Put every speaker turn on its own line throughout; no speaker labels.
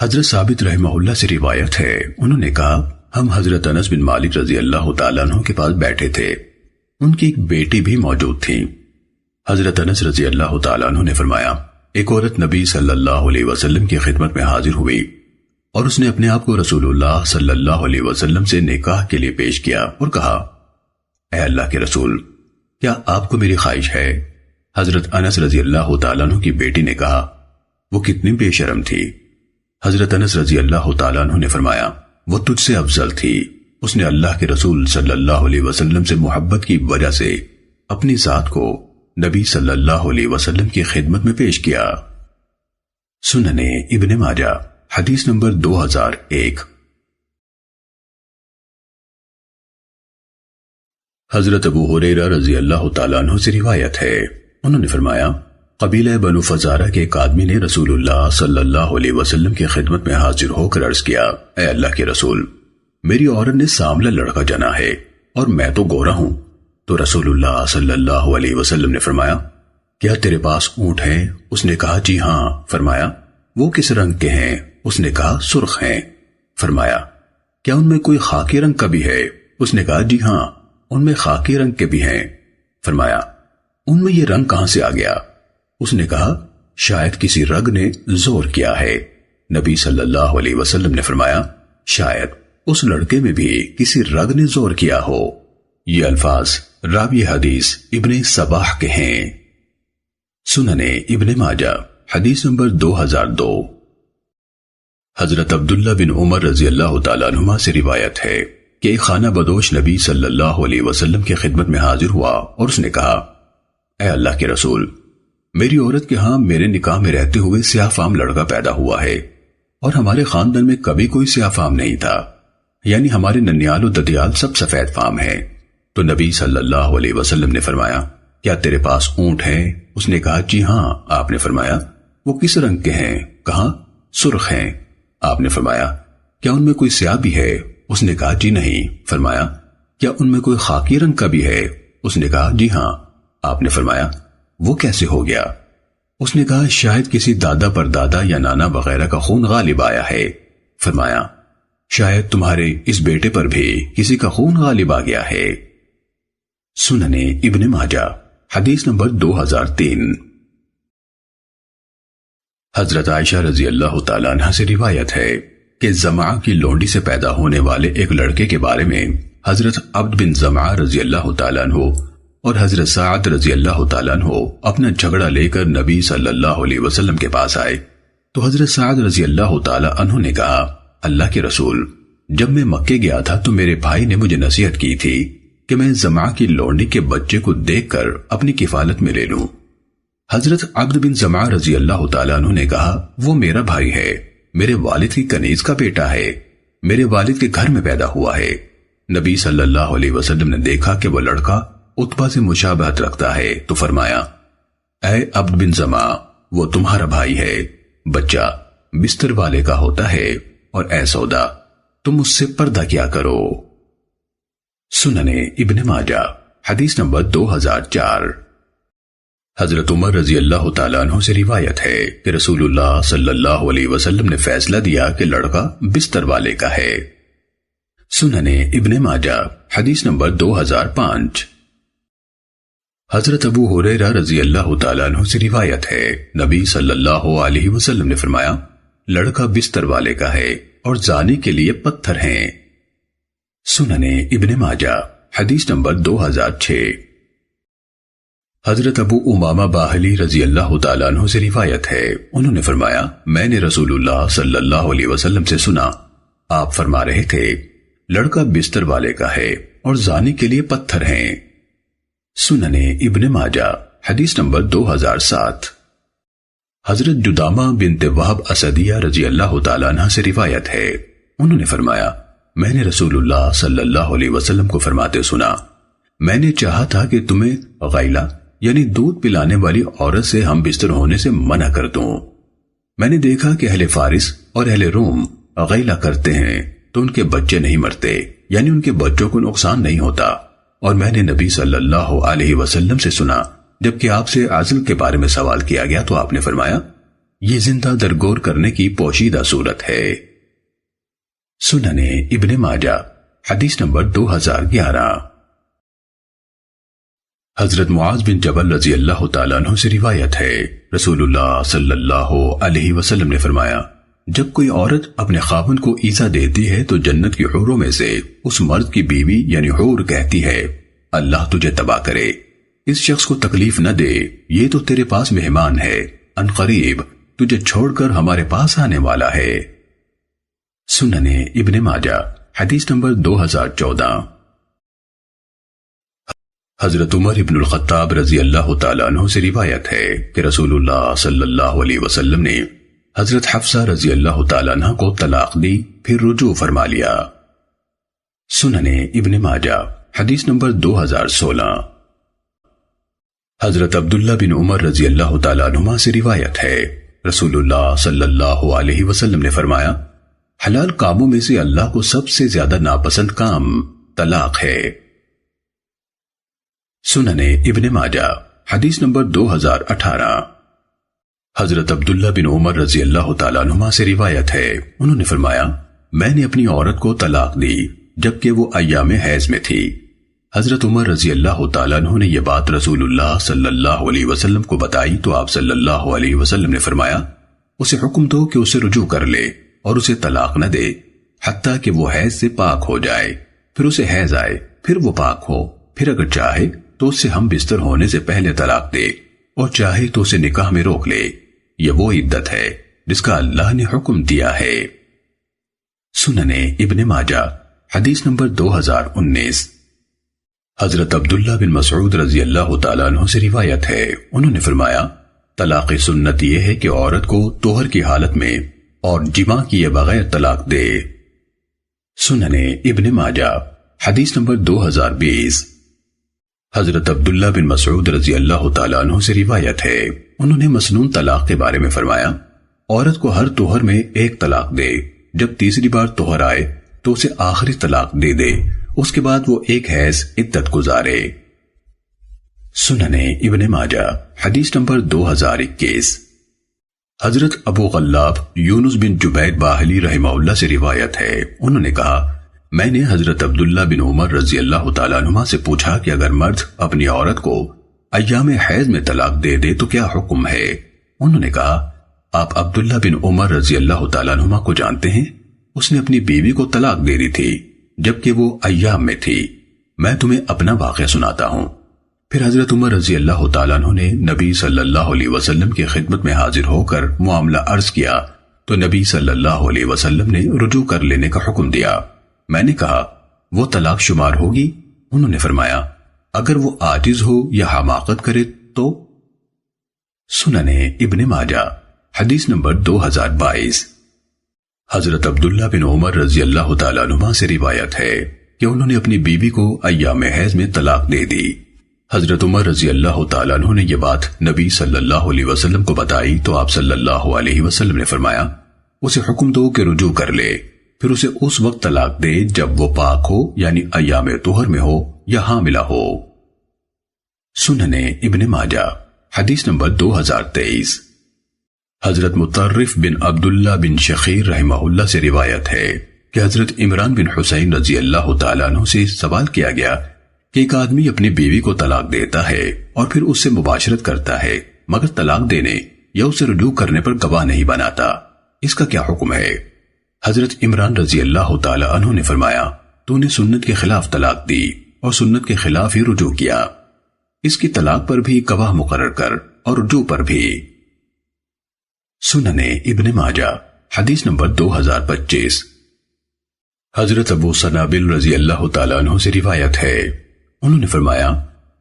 حضرت ثابت رحمہ اللہ سے روایت ہے، انہوں نے کہا ہم حضرت انس بن مالک رضی اللہ تعالیٰ عنہ کے پاس بیٹھے تھے، ان کی ایک بیٹی بھی موجود تھی۔ حضرت انس رضی اللہ تعالیٰ عنہ نے فرمایا، ایک عورت نبی صلی اللہ علیہ وسلم کی خدمت میں حاضر ہوئی اور اس نے اپنے آپ کو رسول اللہ صلی اللہ علیہ وسلم سے نکاح کے لیے پیش کیا اور کہا، اے اللہ کے رسول، کیا آپ کو میری خواہش ہے؟ حضرت انس رضی اللہ تعالیٰ عنہ کی بیٹی نے کہا، وہ کتنی بے شرم تھی۔ حضرت انس رضی اللہ تعالیٰ عنہ نے فرمایا، وہ تجھ سے افضل تھی، اس نے اللہ کے رسول صلی اللہ علیہ وسلم سے محبت کی وجہ سے اپنی ذات کو نبی صلی اللہ علیہ وسلم کی خدمت میں پیش کیا۔ سننے ابن ماجہ حدیث نمبر 2001۔ حضرت ابو ہریرہ رضی اللہ تعالیٰ عنہ سے روایت ہے، انہوں نے فرمایا، قبیلہ بنو فزارہ کے ایک آدمی نے رسول اللہ صلی اللہ علیہ وسلم کی خدمت میں حاضر ہو کر عرض کیا، اے اللہ کے رسول، میری عورت نے سانولا لڑکا جنا ہے اور میں تو گورا ہوں۔ تو رسول اللہ صلی اللہ علیہ وسلم نے فرمایا، کیا تیرے پاس اونٹ ہیں؟ اس نے کہا، جی ہاں۔ فرمایا، وہ کس رنگ کے ہیں؟ اس نے کہا، سرخ ہیں۔ فرمایا، کیا ان میں کوئی خاکی رنگ کا بھی ہے؟ اس نے کہا، جی ہاں، ان میں خاکی رنگ کے بھی ہیں۔ فرمایا، ان میں یہ رنگ کہاں سے آ گیا؟ اس نے کہا، شاید کسی رگ نے زور کیا ہے۔ نبی صلی اللہ علیہ وسلم نے فرمایا، شاید اس لڑکے میں بھی کسی رگ نے زور کیا ہو۔ یہ الفاظ راوی حدیث ابن صباح کے ہیں۔ سننے ابن ماجہ حدیث نمبر 2002۔ حضرت عبداللہ بن عمر رضی اللہ تعالیٰ عنہما سے روایت ہے کہ ایک خانہ بدوش نبی صلی اللہ علیہ وسلم کی خدمت میں حاضر ہوا اور اس نے کہا، اے اللہ کے رسول، میری عورت کے ہاں میرے نکاح میں رہتے ہوئے سیاہ فام لڑکا پیدا ہوا ہے اور ہمارے خاندان میں کبھی کوئی سیاہ فام نہیں تھا، یعنی ہمارے ننیال و ددیال سب سفید فام ہیں۔ تو نبی صلی اللہ علیہ وسلم نے فرمایا، کیا تیرے پاس اونٹ ہیں؟ اس نے کہا، جی ہاں۔ آپ نے فرمایا، وہ کس رنگ کے ہیں؟ کہا، سرخ ہیں۔ آپ نے فرمایا، کیا ان میں کوئی سیاہ بھی ہے؟ اس نے کہا، جی نہیں۔ فرمایا، کیا ان میں کوئی خاکی رنگ کا بھی ہے؟ اس نے کہا، جی ہاں۔ آپ نے فرمایا، وہ کیسے ہو گیا؟ اس نے کہا، شاید کسی دادا پر دادا یا نانا وغیرہ کا خون غالب آیا ہے۔ فرمایا، شاید تمہارے اس بیٹے پر بھی کسی کا خون غالب آ گیا ہے۔ سننے ابن ماجہ حدیث نمبر 2003۔ حضرت عائشہ رضی اللہ تعالیٰ عنہ سے روایت ہے کہ زمعہ کی لونڈی سے پیدا ہونے والے ایک لڑکے کے بارے میں حضرت عبد بن زمعہ رضی اللہ تعالیٰ عنہ اور حضرت سعد رضی اللہ تعالیٰ عنہ اپنا جھگڑا لے کر نبی صلی اللہ علیہ وسلم کے پاس آئے تو حضرت سعد رضی اللہ تعالیٰ عنہ نے کہا، اللہ کے رسول، جب میں مکے گیا تھا تو میرے بھائی نے مجھے نصیحت کی تھی کہ میں زمعہ کی لونڈی کے بچے کو دیکھ کر اپنی کفالت میں لے لوں۔ حضرت عبد بن زمعہ رضی اللہ تعالیٰ عنہ نے کہا، وہ میرا بھائی ہے، میرے والد کی کنیز کا بیٹا ہے، میرے والد کے گھر میں پیدا ہوا ہے۔ نبی صلی اللہ علیہ وسلم نے دیکھا کہ وہ لڑکا عتبہ سے مشابہت رکھتا ہے تو فرمایا، اے عبد بن زمعہ، وہ تمہارا بھائی ہے، بچہ بستر والے کا ہوتا ہے، اور اے سودا، تم اس سے پردہ کیا کرو۔ سننے ابن ماجہ حدیث نمبر 2004۔ حضرت عمر رضی اللہ تعالیٰ عنہ سے روایت ہے کہ رسول اللہ صلی اللہ علیہ وسلم نے فیصلہ دیا کہ لڑکا بستر والے کا ہے۔ سننے ابن ماجہ حدیث نمبر 2005۔ حضرت ابو ہریرہ رضی اللہ تعالیٰ عنہ سے روایت ہے، نبی صلی اللہ علیہ وسلم نے فرمایا، لڑکا بستر والے کا ہے اور زانی کے لیے پتھر ہیں۔ سننے ابن ماجہ حدیث نمبر 2006۔ حضرت ابو امامہ باہلی رضی اللہ تعالیٰ عنہ سے روایت ہے، انہوں نے فرمایا، میں نے رسول اللہ صلی اللہ علیہ وسلم سے سنا، آپ فرما رہے تھے، لڑکا بستر والے کا ہے اور زانی کے لیے پتھر ہیں۔ سننے ابن ماجہ حدیث نمبر 2007۔ حضرت جدامہ بنت وہب اسدیہ رضی اللہ تعالیٰ عنہ سے روایت ہے، انہوں نے فرمایا، میں نے رسول اللہ صلی اللہ علیہ وسلم کو فرماتے سنا، میں نے چاہا تھا کہ تمہیں غیلہ یعنی دودھ پلانے والی عورت سے ہم بستر ہونے سے منع کر دوں۔ میں نے دیکھا کہ اہل فارس اور اہل روم غیلہ کرتے ہیں تو ان کے بچے نہیں مرتے، یعنی ان کے بچوں کو نقصان نہیں ہوتا، اور میں نے نبی صلی اللہ علیہ وسلم سے سنا، جبکہ آپ سے عزل کے بارے میں سوال کیا گیا تو آپ نے فرمایا، یہ زندہ درگور کرنے کی پوشیدہ صورت ہے۔ سنن ابن ماجہ حدیث نمبر 2011۔ حضرت معاذ بن جبل رضی اللہ تعالیٰ عنہ سے روایت ہے، رسول اللہ صلی اللہ علیہ وسلم نے فرمایا، جب کوئی عورت اپنے خاوند کو ایذا دیتی ہے تو جنت کی حوروں میں سے اس مرد کی بیوی یعنی حور کہتی ہے، اللہ تجھے تباہ کرے، اس شخص کو تکلیف نہ دے، یہ تو تیرے پاس مہمان ہے، ان قریب تجھے چھوڑ کر ہمارے پاس آنے والا ہے۔ سنن ابن ماجہ حدیث نمبر 2014۔ حضرت عمر ابن الخطاب رضی اللہ تعالیٰ عنہ سے روایت ہے کہ رسول اللہ صلی اللہ علیہ وسلم نے حضرت حفصہ رضی اللہ تعالیٰ عنہ کو طلاق دی، پھر رجوع فرما لیا۔ سنن ابن ماجہ حدیث نمبر 2016۔ حضرت عبداللہ بن عمر رضی اللہ تعالیٰ عنہما سے روایت ہے، رسول اللہ صلی اللہ علیہ وسلم نے فرمایا، حلال کاموں میں سے اللہ کو سب سے زیادہ ناپسند کام طلاق ہے۔ سنن ابن ماجہ حدیث نمبر 2018۔ حضرت عبداللہ بن عمر رضی اللہ تعالیٰ عنہما سے روایت ہے، انہوں نے فرمایا، میں نے اپنی عورت کو طلاق دی جبکہ وہ ایام حیض میں تھی۔ حضرت عمر رضی اللہ تعالیٰ عنہ نے یہ بات رسول اللہ صلی اللہ علیہ وسلم کو بتائی تو آپ صلی اللہ علیہ وسلم نے فرمایا، اسے حکم دو کہ اسے رجوع کر لے اور اسے طلاق نہ دے حتیٰ کہ وہ حیض سے پاک ہو جائے، پھر اسے حیض آئے، پھر وہ پاک ہو، پھر اگر چاہے تو اس سے ہم بستر ہونے سے پہلے طلاق دے اور چاہے تو اسے نکاح میں روک لے، یہ وہ عدت ہے جس کا اللہ نے حکم دیا ہے۔ سنن ابن ماجہ حدیث نمبر 2019۔ حضرت عبداللہ بن مسعود رضی اللہ تعالیٰ عنہ سے روایت ہے، انہوں نے فرمایا، طلاق سنت یہ ہے کہ عورت کو طہر کی حالت میں اور جماع کیے بغیر طلاق دے۔ سنن ابن ماجہ حدیث نمبر 2020۔ حضرت عبداللہ بن مسعود رضی اللہ تعالیٰ عنہ سے روایت ہے، انہوں نے مسنون طلاق کے بارے میں فرمایا، عورت کو ہر طہر میں ایک طلاق دے، جب تیسری بار طہر آئے تو اسے آخری طلاق دے دے، اس کے بعد وہ ایک حیض عدت گزارے۔ سنن ابن ماجہ حدیث نمبر 2021۔ حضرت ابو غلاب یونس بن جبیر باہلی رحمہ اللہ سے روایت ہے، انہوں نے کہا، میں نے حضرت عبداللہ بن عمر رضی اللہ تعالیٰ عنہما سے پوچھا کہ اگر مرد اپنی عورت کو ایام حیض میں طلاق دے دے تو کیا حکم ہے؟ انہوں نے کہا، آپ عبداللہ بن عمر رضی اللہ تعالیٰ عنہما کو جانتے ہیں، اس نے اپنی بیوی کو طلاق دے دی تھی جبکہ وہ ایام میں تھی، میں تمہیں اپنا واقعہ سناتا ہوں۔ پھر حضرت عمر رضی اللہ تعالیٰ عنہ نے نبی صلی اللہ علیہ وسلم کی خدمت میں حاضر ہو کر معاملہ عرض کیا تو نبی صلی اللہ علیہ وسلم نے رجوع کر لینے کا حکم دیا۔ میں نے کہا، وہ طلاق شمار ہوگی؟ انہوں نے فرمایا، اگر وہ عاجز ہو یا حماقت کرے تو۔ سنن ابن ماجہ حدیث نمبر 2022۔ حضرت عبداللہ بن عمر رضی اللہ تعالیٰ عنہما سے روایت ہے کہ انہوں نے اپنی بیوی کو ایام حیض میں طلاق دے دی۔ حضرت عمر رضی اللہ تعالیٰ عنہ نے یہ بات نبی صلی اللہ علیہ وسلم کو بتائی تو آپ صلی اللہ علیہ وسلم نے فرمایا، اسے حکم دو کہ رجوع کر لے، پھر اسے اس وقت طلاق دے جب وہ پاک ہو یعنی ایام طہر میں ہو یا حاملہ ہو۔ سنن ابن ماجہ حدیث نمبر 2023۔ حضرت مطرف بن عبداللہ بن شخیر رحمہ اللہ سے روایت ہے کہ حضرت عمران بن حسین رضی اللہ تعالیٰ عنہ سے سوال کیا گیا کہ ایک آدمی اپنی بیوی کو طلاق دیتا ہے اور پھر اس سے مباشرت کرتا ہے مگر طلاق دینے یا اسے رجوع کرنے پر گواہ نہیں بناتا، اس کا کیا حکم ہے؟ حضرت عمران رضی اللہ تعالیٰ عنہ نے فرمایا، تو نے سنت کے خلاف طلاق دی اور سنت کے خلاف ہی رجوع کیا، اس کی طلاق پر بھی گواہ مقرر کر اور رجوع پر بھی۔ سنن ابن ماجہ حدیث نمبر 2025۔ حضرت ابو سنابل رضی اللہ تعالیٰ عنہ سے روایت ہے، انہوں نے فرمایا،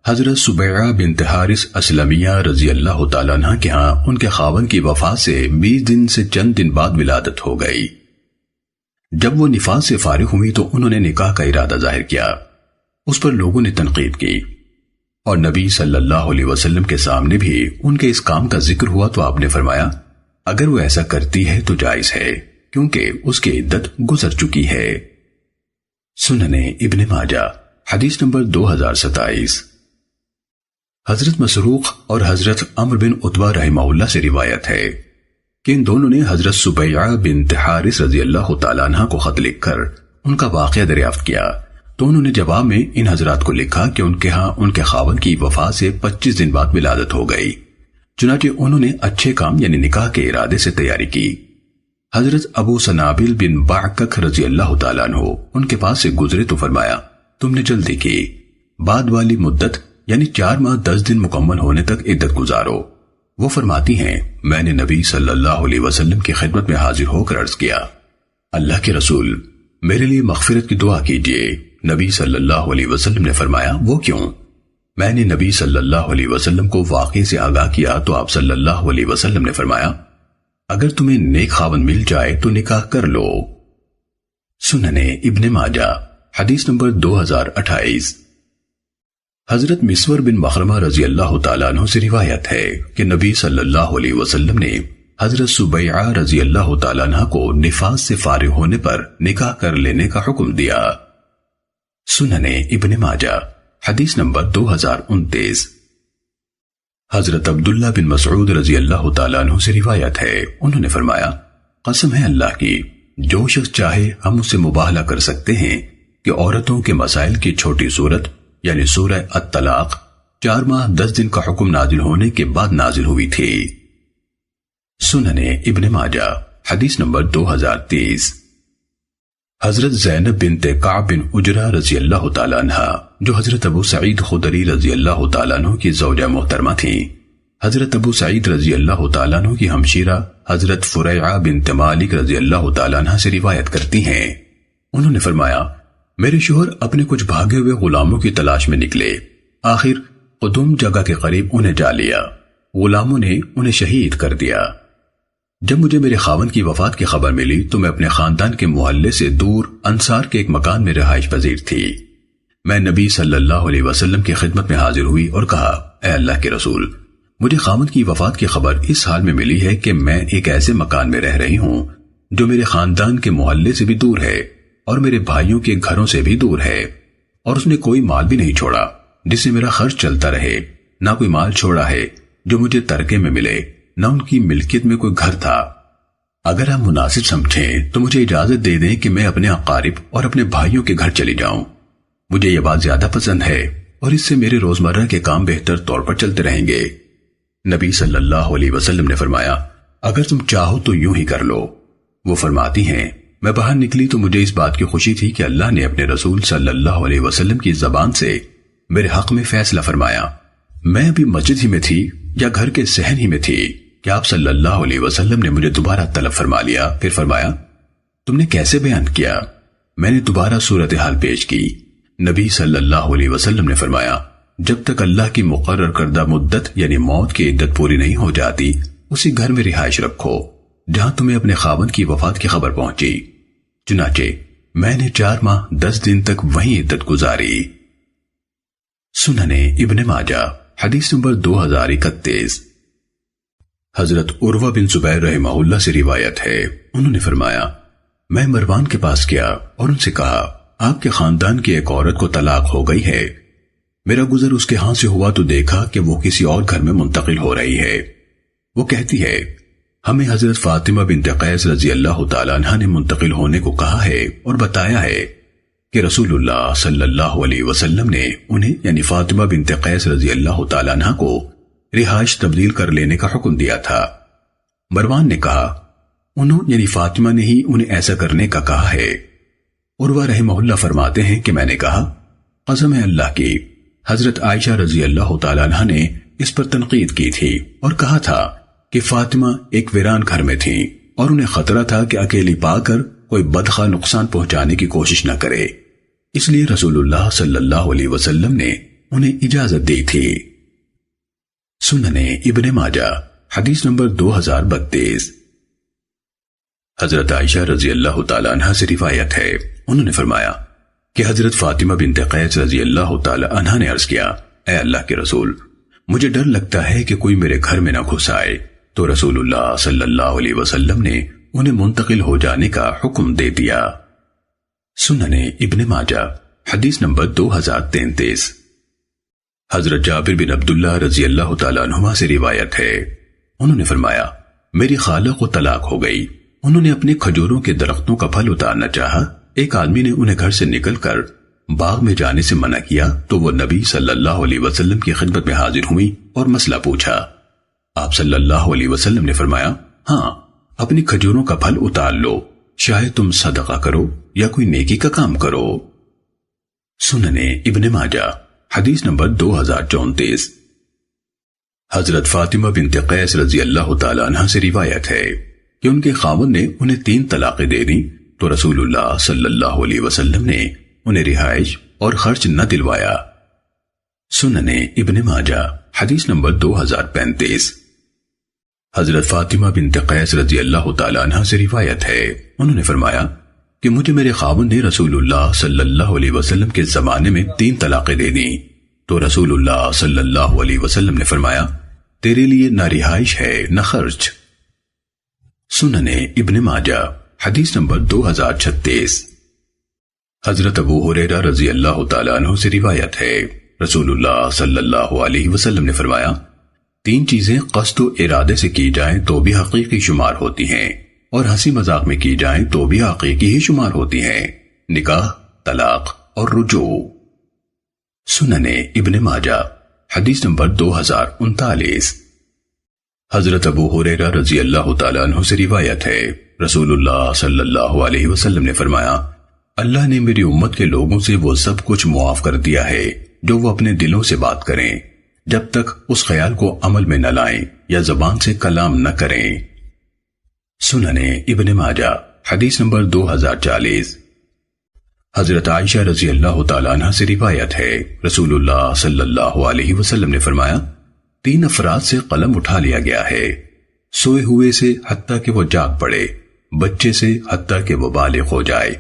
حضرت سبیعہ بنت حارث اسلمیہ رضی اللہ تعالیٰ عنہ کے ہاں ان کے خاوند کی وفات سے 20 دن سے چند دن بعد ولادت ہو گئی۔ جب وہ نفاس سے فارغ ہوئی تو انہوں نے نکاح کا ارادہ ظاہر کیا، اس پر لوگوں نے تنقید کی اور نبی صلی اللہ علیہ وسلم کے سامنے بھی ان کے اس کام کا ذکر ہوا تو آپ نے فرمایا، اگر وہ ایسا کرتی ہے تو جائز ہے کیونکہ اس کی عدت گزر چکی ہے۔ سنن ابن ماجہ حدیث نمبر 2027۔ حضرت مسروق اور حضرت عمرو بن عتبہ رحمہ اللہ سے روایت ہے کہ ان دونوں نے حضرت سبیعہ بنت حارث رضی اللہ تعالیٰ عنہ کو خط لکھ کر ان کا واقعہ دریافت کیا تو انہوں نے جواب میں ان حضرات کو لکھا کہ ان کے ہاں ان کے خاوند کی وفات سے 25 دن بعد ولادت ہو گئی۔ چنانچہ انہوں نے اچھے کام یعنی نکاح کے ارادے سے تیاری کی۔ حضرت ابو سنابل بن بعکک رضی اللہ تعالیٰ عنہ ان کے پاس سے گزرے تو فرمایا تم نے جلدی کی، بعد والی مدت یعنی 4 ماہ 10 دن مکمل ہونے تک عدت گزارو۔ وہ فرماتی ہیں میں نے نبی صلی اللہ علیہ وسلم کی خدمت میں حاضر ہو کر عرض کیا اللہ کے رسول میرے لیے مغفرت کی دعا کیجیے۔ نبی صلی اللہ علیہ وسلم نے فرمایا وہ کیوں؟ میں نے نبی صلی اللہ علیہ وسلم کو واقعے سے آگاہ کیا تو آپ صلی اللہ علیہ وسلم نے فرمایا اگر تمہیں نیک خاوند مل جائے تو نکاح کر لو۔ سننے ابن ماجہ حدیث نمبر 2028۔ حضرت مسور بن مخرمہ رضی اللہ تعالیٰ عنہ سے روایت ہے کہ نبی صلی اللہ علیہ وسلم نے حضرت سبیعہ رضی اللہ تعالیٰ عنہ کو نفاس سے فارغ ہونے پر نکاح کر لینے کا حکم دیا۔ سننے ابن ماجہ حدیث نمبر 2029۔ حضرت عبداللہ بن مسعود رضی اللہ تعالیٰ عنہ سے روایت ہے انہوں نے فرمایا قسم ہے اللہ کی جو شخص چاہے ہم اسے مباہلہ کر سکتے ہیں کہ عورتوں کے مسائل کی چھوٹی صورت یعنی سورہ الطلاق 4 ماہ 10 دن کا حکم نازل ہونے کے بعد نازل ہوئی تھی۔ سننے ابن ماجہ حدیث نمبر 2030۔ حضرت زینب بنت کعب بن عجرہ رضی اللہ تعالیٰ عنہ جو حضرت ابو سعید خدری رضی اللہ تعالیٰ عنہ کی زوجہ محترمہ تھیں، حضرت ابو سعید رضی اللہ تعالیٰ عنہ کی ہمشیرہ حضرت فریعہ بنت مالک رضی اللہ تعالیٰ عنہ سے روایت کرتی ہیں انہوں نے فرمایا میرے شوہر اپنے کچھ بھاگے ہوئے غلاموں کی تلاش میں نکلے، آخر قدوم جگہ کے قریب انہیں جا لیا، غلاموں نے انہیں شہید کر دیا۔ جب مجھے میرے خاوند کی وفات کی خبر ملی تو میں اپنے خاندان کے محلے سے دور انصار کے ایک مکان میں رہائش پذیر تھی۔ میں نبی صلی اللہ علیہ وسلم کی خدمت میں حاضر ہوئی اور کہا اے اللہ کے رسول مجھے خاوند کی وفات کی خبر اس حال میں ملی ہے کہ میں ایک ایسے مکان میں رہ رہی ہوں جو میرے خاندان کے محلے سے بھی دور ہے اور میرے بھائیوں کے گھروں سے بھی دور ہے، اور اس نے کوئی مال بھی نہیں چھوڑا جس سے میرا خرچ چلتا رہے، نہ کوئی مال چھوڑا ہے جو مجھے ترکے میں ملے، نہ ان کی ملکیت میں کوئی گھر تھا۔ اگر آپ مناسب سمجھیں تو مجھے اجازت دے دیں کہ میں اپنے اقارب اور اپنے بھائیوں کے گھر چلی جاؤں، مجھے یہ بات زیادہ پسند ہے اور اس سے میرے روزمرہ کے کام بہتر طور پر چلتے رہیں گے۔ نبی صلی اللہ علیہ وسلم نے فرمایا اگر تم چاہو تو یوں ہی کر لو۔ وہ فرماتی ہیں میں باہر نکلی تو مجھے اس بات کی خوشی تھی کہ اللہ نے اپنے رسول صلی اللہ علیہ وسلم کی زبان سے میرے حق میں فیصلہ فرمایا۔ میں ابھی مسجد ہی میں تھی یا گھر کے صحن ہی میں تھی کہ آپ صلی اللہ علیہ وسلم نے مجھے دوبارہ طلب فرما لیا، پھر فرمایا تم نے کیسے بیان کیا؟ میں نے دوبارہ صورتحال پیش کی۔ نبی صلی اللہ علیہ وسلم نے فرمایا جب تک اللہ کی مقرر کردہ مدت یعنی موت کی عدت پوری نہیں ہو جاتی اسی گھر میں رہائش رکھو جہاں تمہیں اپنے خاوند کی وفات کی خبر پہنچی۔ چنانچہ میں نے 4 ماہ 10 دن تک وہیں عدت گزاری۔ سننے ابن ماجہ حدیث نمبر 2031۔ حضرت عروہ بن زبیر رحمہ اللہ سے روایت ہے انہوں نے فرمایا میں مروان کے پاس گیا اور ان سے کہا آپ کے خاندان کی ایک عورت کو طلاق ہو گئی ہے، میرا گزر اس کے ہاں سے ہوا تو دیکھا کہ وہ کسی اور گھر میں منتقل ہو رہی ہے۔ وہ کہتی ہے ہمیں حضرت فاطمہ بنت قیس رضی اللہ تعالیٰ عنہ نے منتقل ہونے کو کہا ہے اور بتایا ہے کہ رسول اللہ صلی اللہ علیہ وسلم نے انہیں یعنی فاطمہ بنت قیس رضی اللہ تعالیٰ عنہ کو رہائش تبدیل کر لینے کا حکم دیا تھا۔ مروان نے کہا انہوں یعنی فاطمہ نے ہی انہیں ایسا کرنے کا کہا ہے۔ عروہ رحمہ اللہ فرماتے ہیں کہ میں نے کہا قسم ہے اللہ کی حضرت عائشہ رضی اللہ تعالیٰ عنہ نے اس پر تنقید کی تھی اور کہا تھا کہ فاطمہ ایک ویران گھر میں تھیں اور انہیں خطرہ تھا کہ اکیلی پا کر کوئی بدخواہ نقصان پہنچانے کی کوشش نہ کرے، اس لیے رسول اللہ صلی اللہ علیہ وسلم نے انہیں اجازت دی تھی۔ سننے ابن ماجہ حدیث نمبر 2032۔ حضرت عائشہ رضی اللہ تعالیٰ عنہ سے روایت ہے انہوں نے فرمایا کہ حضرت فاطمہ بنت قیس رضی اللہ تعالیٰ عنہ نے عرض کیا اے اللہ کے رسول مجھے ڈر لگتا ہے کہ کوئی میرے گھر میں نہ گھس آئے، تو رسول اللہ صلی اللہ علیہ وسلم نے انہیں منتقل ہو جانے کا حکم دے دیا۔ سننے ابن ماجہ حدیث نمبر 2033۔ حضرت جابر بن عبداللہ رضی اللہ تعالیٰ عنہما سے روایت ہے انہوں نے فرمایا میری خالہ کو طلاق ہو گئی، انہوں نے اپنے کھجوروں کے درختوں کا پھل اتارنا چاہا، ایک آدمی نے انہیں گھر سے نکل کر باغ میں جانے سے منع کیا تو وہ نبی صلی اللہ علیہ وسلم کی خدمت میں حاضر ہوئی اور مسئلہ پوچھا۔ آپ صلی اللہ علیہ وسلم نے فرمایا، ہاں، اپنی کھجوروں کا پھل اتار لو، شاید تم صدقہ کرو یا کوئی نیکی کا کام کرو۔ سننے ابن ماجہ حدیث نمبر 2034۔ حضرت فاطمہ بنت قیس رضی اللہ تعالیٰ عنہ سے روایت ہے کہ ان کے خاوند نے انہیں 3 طلاقیں دے دیں تو رسول اللہ صلی اللہ علیہ وسلم نے انہیں رہائش اور خرچ نہ دلوایا۔ سننے ابن ماجہ حدیث نمبر 2035۔ حضرت فاطمہ بنت قیس رضی اللہ تعالیٰ عنہ سے روایت ہے، انہوں نے فرمایا کہ مجھے میرے خاوند نے رسول اللہ صلی اللہ علیہ وسلم کے زمانے میں 3 طلاقیں دے دیں تو رسول اللہ صلی اللہ علیہ وسلم نے فرمایا، تیرے لیے نہ رہائش ہے نہ خرچ۔ سننے ابن ماجہ حدیث نمبر 2036۔ حضرت ابو ہریرہ رضی اللہ تعالیٰ عنہ سے روایت ہے، رسول اللہ صلی اللہ علیہ وسلم نے فرمایا، 3 چیزیں قصد و ارادے سے کی جائیں تو بھی حقیقی شمار ہوتی ہیں اور ہنسی مذاق میں کی جائیں تو بھی حقیقی ہی شمار ہوتی ہیں، نکاح، طلاق اور رجوع۔ سننے ابن ماجہ حدیث نمبر 2039۔ حضرت ابو ہریرہ رضی اللہ تعالیٰ عنہ سے روایت ہے، رسول اللہ صلی اللہ علیہ وسلم نے فرمایا، اللہ نے میری امت کے لوگوں سے وہ سب کچھ معاف کر دیا ہے جو وہ اپنے دلوں سے بات کریں جب تک اس خیال کو عمل میں نہ لائیں یا زبان سے کلام نہ کریں۔ سننے ابن ماجہ حدیث نمبر 2040۔ حضرت عائشہ رضی اللہ تعالیٰ عنہ سے روایت ہے، رسول اللہ صلی اللہ علیہ وسلم نے فرمایا، 3 افراد سے قلم اٹھا لیا گیا ہے، سوئے ہوئے سے حتیٰ کہ وہ جاگ پڑے، بچے سے حتیٰ کہ وہ بالغ ہو جائے،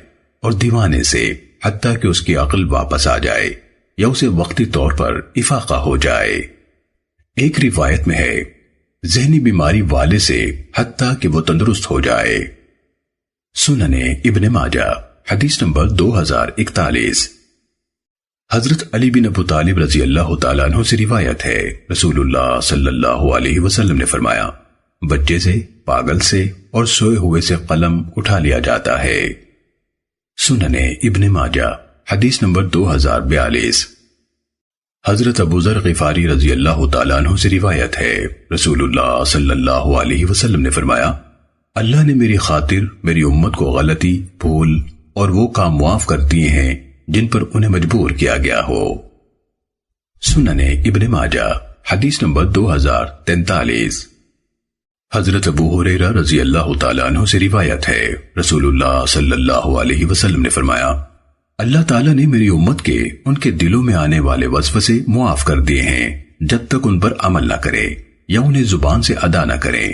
اور دیوانے سے حتیٰ کہ اس کی عقل واپس آ جائے یا اسے وقتی طور پر افاقہ ہو جائے۔ ایک روایت میں ہے، ذہنی بیماری والے سے حتیٰ کہ وہ تندرست ہو جائے۔ سننے ابن ماجہ حدیث نمبر 2041۔ حضرت علی بن ابو طالب رضی اللہ تعالیٰ عنہ سے روایت ہے، رسول اللہ صلی اللہ علیہ وسلم نے فرمایا، بچے سے، پاگل سے اور سوئے ہوئے سے قلم اٹھا لیا جاتا ہے۔ سننے ابن ماجہ حدیث نمبر 2042۔ حضرت ابو ذر غفاری رضی اللہ تعالیٰ عنہ سے روایت ہے، رسول اللہ صلی اللہ علیہ وسلم نے فرمایا، اللہ نے میری خاطر میری امت کو غلطی، بھول اور وہ کام معاف کر دیے ہیں جن پر انہیں مجبور کیا گیا ہو۔ سننے ابن ماجہ حدیث نمبر 2043۔ حضرت ابو ہریرہ رضی اللہ تعالیٰ عنہ سے روایت ہے، رسول اللہ صلی اللہ علیہ وسلم نے فرمایا، اللہ تعالیٰ نے میری امت کے ان کے دلوں میں آنے والے وسوسے معاف کر دیے ہیں جب تک ان پر عمل نہ کرے یا انہیں زبان سے ادا نہ کرے،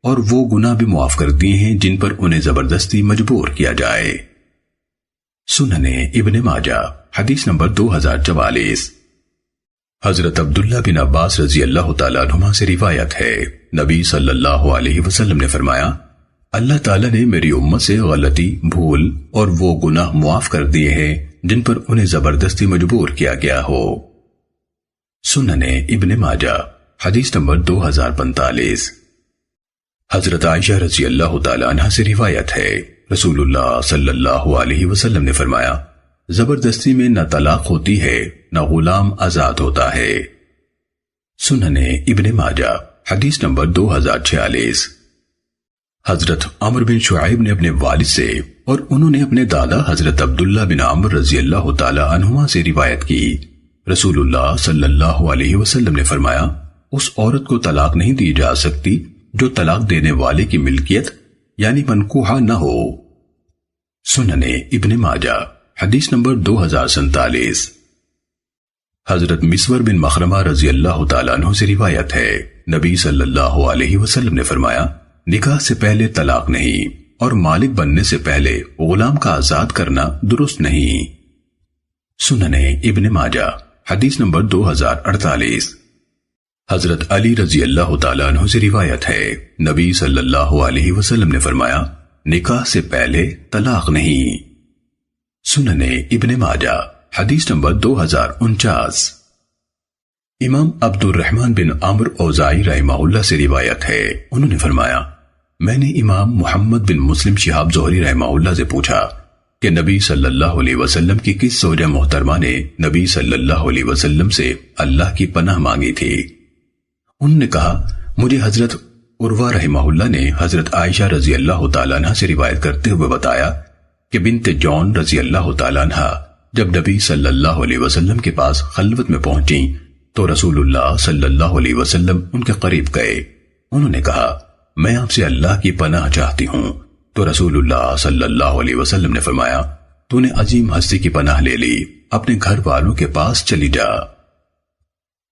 اور وہ گناہ بھی معاف کر دیے ہیں جن پر انہیں زبردستی مجبور کیا جائے۔ سننے ابن ماجہ حدیث نمبر 2044۔ حضرت عبداللہ بن عباس رضی اللہ تعالیٰ عنہما سے روایت ہے، نبی صلی اللہ علیہ وسلم نے فرمایا، اللہ تعالیٰ نے میری امت سے غلطی، بھول اور وہ گناہ معاف کر دیے ہیں جن پر انہیں زبردستی مجبور کیا گیا ہو۔ سننے ابن ماجہ حدیث نمبر 2045۔ حضرت عائشہ رضی اللہ تعالیٰ عنہ سے روایت ہے، رسول اللہ صلی اللہ علیہ وسلم نے فرمایا، زبردستی میں نہ طلاق ہوتی ہے نہ غلام آزاد ہوتا ہے۔ سننے ابن ماجہ حدیث نمبر 2046۔ حضرت عمر بن شعیب نے اپنے والد سے اور انہوں نے اپنے دادا حضرت عبداللہ بن عمر رضی اللہ تعالی عنہما سے روایت کی، رسول اللہ صلی اللہ علیہ وسلم نے فرمایا، اس عورت کو طلاق نہیں دی جا سکتی جو طلاق دینے والے کی ملکیت یعنی منکوحہ نہ ہو۔ سننے ابن ماجہ حدیث نمبر 2047۔ حضرت مسور بن مخرمہ رضی اللہ تعالیٰ عنہ سے روایت ہے، نبی صلی اللہ علیہ وسلم نے فرمایا، نکاح سے پہلے طلاق نہیں اور مالک بننے سے پہلے غلام کا آزاد کرنا درست نہیں۔ سننے ابن ماجہ حدیث نمبر 2048۔ حضرت علی رضی اللہ تعالیٰ عنہ سے روایت ہے، نبی صلی اللہ علیہ وسلم نے فرمایا، نکاح سے پہلے طلاق نہیں۔ سننے ابن ماجہ حدیث نمبر 2049۔ امام عبد الرحمن بن عمر اوزائی رحمہ اللہ سے روایت ہے، انہوں نے فرمایا میں نے امام محمد بن مسلم شہاب زہری رحمہ اللہ سے پوچھا کہ نبی صلی اللہ علیہ وسلم کی کس زوجہ محترمہ نے نبی صلی اللہ علیہ وسلم سے اللہ کی پناہ مانگی تھی؟ انہوں نے کہا مجھے حضرت عروہ رحمہ اللہ نے حضرت عائشہ رضی اللہ تعالیٰ عنہ سے روایت کرتے ہوئے بتایا کہ بنت جون رضی اللہ تعالیٰ عنہ جب نبی صلی اللہ علیہ وسلم کے پاس خلوت میں پہنچی تو رسول اللہ صلی اللہ علیہ وسلم ان کے قریب گئے۔ انہوں نے کہا میں آپ سے اللہ کی پناہ چاہتی ہوں، تو رسول اللہ صلی اللہ علیہ وسلم نے فرمایا تو نے عظیم ہستی کی پناہ لے لی، اپنے گھر والوں کے پاس چلی جا۔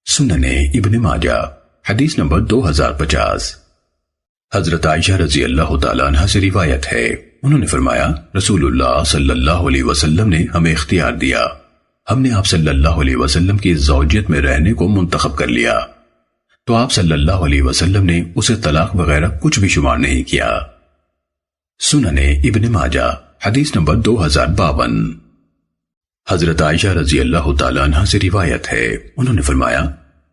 سنن ابن ماجہ حدیث نمبر 2050۔ حضرت عائشہ رضی اللہ تعالیٰ عنہ سے روایت ہے، انہوں نے فرمایا رسول اللہ صلی اللہ علیہ وسلم نے ہمیں اختیار دیا، ہم نے آپ صلی اللہ علیہ وسلم کی زوجیت میں رہنے کو منتخب کر لیا، تو آپ صلی اللہ علیہ وسلم نے اسے طلاق وغیرہ کچھ بھی شمار نہیں کیا۔ سنن ابن ماجہ حدیث نمبر 2052۔ حضرت عائشہ رضی اللہ تعالیٰ عنہ سے روایت ہے، انہوں نے فرمایا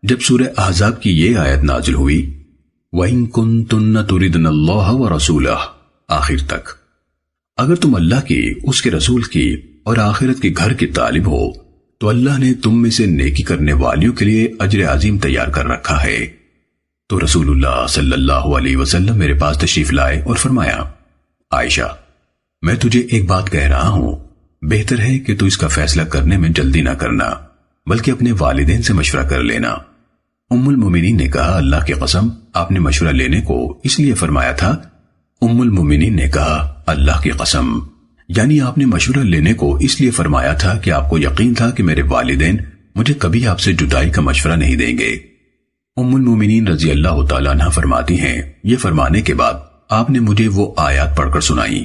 جب سورہ احزاب کی یہ آیت نازل ہوئی وَإِن كُنتُنَّ تُرِدْنَ اللَّهَ وَرَسُولَهُ آخر تک، اگر تم اللہ کی، اس کے رسول کی اور آخرت کے گھر کی طالب ہو تو اللہ نے تم میں سے نیکی کرنے والیوں کے لیے اجر عظیم تیار کر رکھا ہے۔ تو رسول اللہ صلی اللہ علیہ وسلم میرے پاس تشریف لائے اور فرمایا عائشہ میں تجھے ایک بات کہہ رہا ہوں، بہتر ہے کہ تو اس کا فیصلہ کرنے میں جلدی نہ کرنا بلکہ اپنے والدین سے مشورہ کر لینا۔ ام المومنین نے کہا اللہ کی قسم آپ نے مشورہ لینے کو اس لیے فرمایا تھا؟ ام المومنین نے کہا اللہ کی قسم یعنی آپ نے مشورہ لینے کو اس لیے فرمایا تھا کہ آپ کو یقین تھا کہ میرے والدین مجھے کبھی آپ سے جدائی کا مشورہ نہیں دیں گے۔ ام المومنین رضی اللہ تعالیٰ عنہ فرماتی ہیں یہ فرمانے کے بعد آپ نے مجھے وہ آیات پڑھ کر سنائی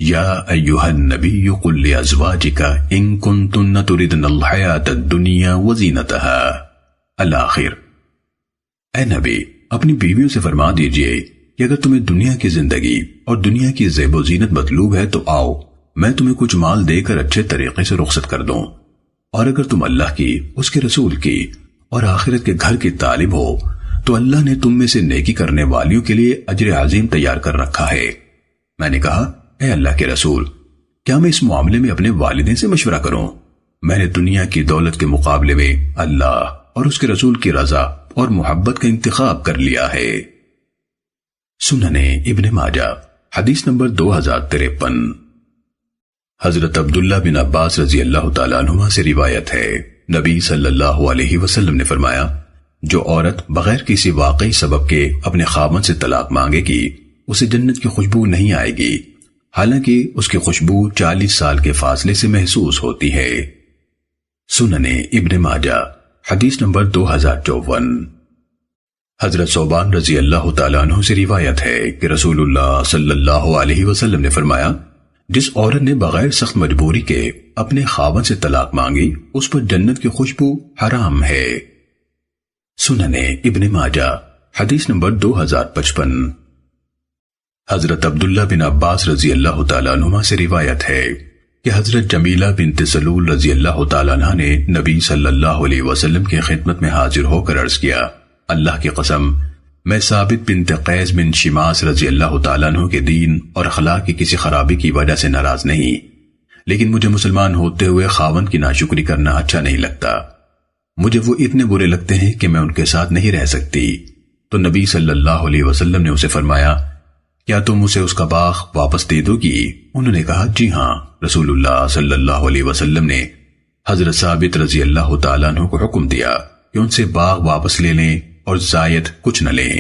یا ایھا النبی قل لازواجک ان کنتن تردن الحیاۃ الدنیا وزینتها الآخر، اے نبی اپنی بیویوں سے فرما دیجئے کہ اگر تمہیں دنیا کی زندگی اور دنیا کی زیب و زینت مطلوب ہے تو آؤ میں تمہیں کچھ مال دے کر اچھے طریقے سے رخصت کر دوں، اور اگر تم اللہ کی، اس کے رسول کی اور آخرت کے گھر کی طالب ہو تو اللہ نے تم میں سے نیکی کرنے والیوں کے لیے اجر عظیم تیار کر رکھا ہے۔ میں نے کہا اے اللہ کے رسول کیا میں اس معاملے میں اپنے والدین سے مشورہ کروں؟ میں نے دنیا کی دولت کے مقابلے میں اللہ اور اس کے رسول کی رضا اور محبت کا انتخاب کر لیا ہے۔ سنن ابن ماجہ حدیث نمبر 2053۔ حضرت عبداللہ بن عباس رضی اللہ تعالیٰ عنہما سے روایت ہے نبی صلی اللہ علیہ وسلم نے فرمایا جو عورت بغیر کسی واقعی سبب کے اپنے خاوند سے طلاق مانگے گی اسے جنت کی خوشبو نہیں آئے گی، حالانکہ اس کی خوشبو 40 سال کے فاصلے سے محسوس ہوتی ہے۔ سنن ابن ماجہ حدیث نمبر 2054۔ حضرت ثوبان رضی اللہ تعالیٰ عنہ سے روایت ہے کہ رسول اللہ صلی اللہ علیہ وسلم نے فرمایا جس عورت نے بغیر سخت مجبوری کے اپنے خاوند سے طلاق مانگی اس پر جنت کی خوشبو حرام ہے۔ سنن ابن ماجہ حدیث نمبر 2055۔ حضرت عبداللہ بن عباس رضی اللہ تعالیٰ عنہما سے روایت ہے کہ حضرت جمیلہ بنت سلول رضی اللہ تعالیٰ عنہ نے نبی صلی اللہ علیہ وسلم کی خدمت میں حاضر ہو کر عرض کیا اللہ کی قسم میں ثابت بنت قیس بن شماس رضی اللہ تعالیٰ عنہ کے دین اور اخلاق کی کسی خرابی کی وجہ سے ناراض نہیں، لیکن مجھے مسلمان ہوتے ہوئے خاوند کی ناشکری کرنا اچھا نہیں لگتا، مجھے وہ اتنے برے لگتے ہیں کہ میں ان کے ساتھ نہیں رہ سکتی۔ تو نبی صلی اللہ علیہ وسلم نے اسے فرمایا کیا تم اسے اس کا باغ واپس دے دو گی؟ انہوں نے کہا جی ہاں۔ رسول اللہ صلی اللہ علیہ وسلم نے حضرت ثابت رضی اللہ تعالیٰ عنہ کو حکم دیا کہ ان سے باغ واپس لے لیں اور زائد کچھ نہ لیں۔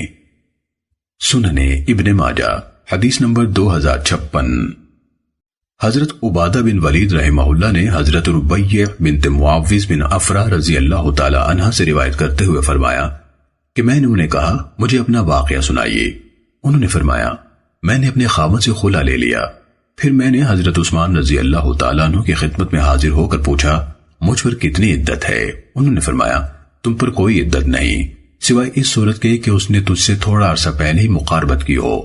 سنن ابن ماجہ حدیث نمبر 2056۔ حضرت عبادہ بن ولید رحمہ اللہ نے حضرت ربیع بنت معاوض بن افرا رضی اللہ تعالی عنہ سے روایت کرتے ہوئے فرمایا کہ میں نے انہیں کہا مجھے اپنا واقعہ سنائیے۔ انہوں نے فرمایا میں نے اپنے خاوند سے خلا لے لیا، پھر میں نے حضرت عثمان رضی اللہ تعالیٰ عنہ کی خدمت میں حاضر ہو کر پوچھا مجھ پر کتنی عدت ہے؟ انہوں نے فرمایا تم پر کوئی عدت نہیں سوائے اس صورت کے کہ اس نے تجھ سے تھوڑا عرصہ پہلے ہی مقاربت کی ہو،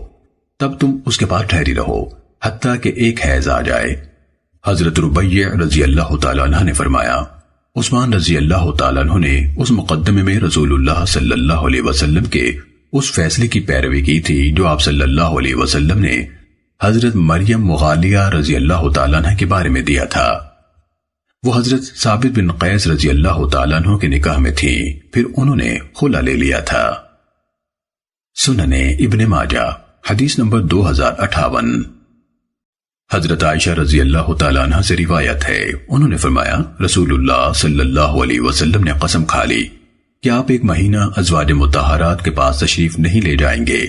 تب تم اس کے پاس ٹھہری رہو حتیٰ کہ ایک حیض آ جائے۔ حضرت ربیع رضی اللہ تعالیٰ عنہ نے فرمایا عثمان رضی اللہ تعالیٰ عنہ نے اس مقدمے میں رسول اللہ صلی اللہ علیہ وسلم کے اس فیصلے کی پیروی کی تھی جو آپ صلی اللہ علیہ وسلم نے حضرت مریم مغالیہ رضی اللہ تعالیٰ عنہ کے بارے میں دیا تھا۔ وہ حضرت ثابت بن قیس رضی اللہ تعالیٰ عنہ کے نکاح میں تھی، پھر انہوں نے خلا لے لیا تھا۔ سنن ابن ماجہ حدیث نمبر 2058۔ حضرت عائشہ رضی اللہ تعالیٰ عنہ سے روایت ہے، انہوں نے فرمایا رسول اللہ صلی اللہ علیہ وسلم نے قسم کھا لی کہ آپ ایک مہینہ ازواج مطہرات کے پاس تشریف نہیں لے جائیں گے،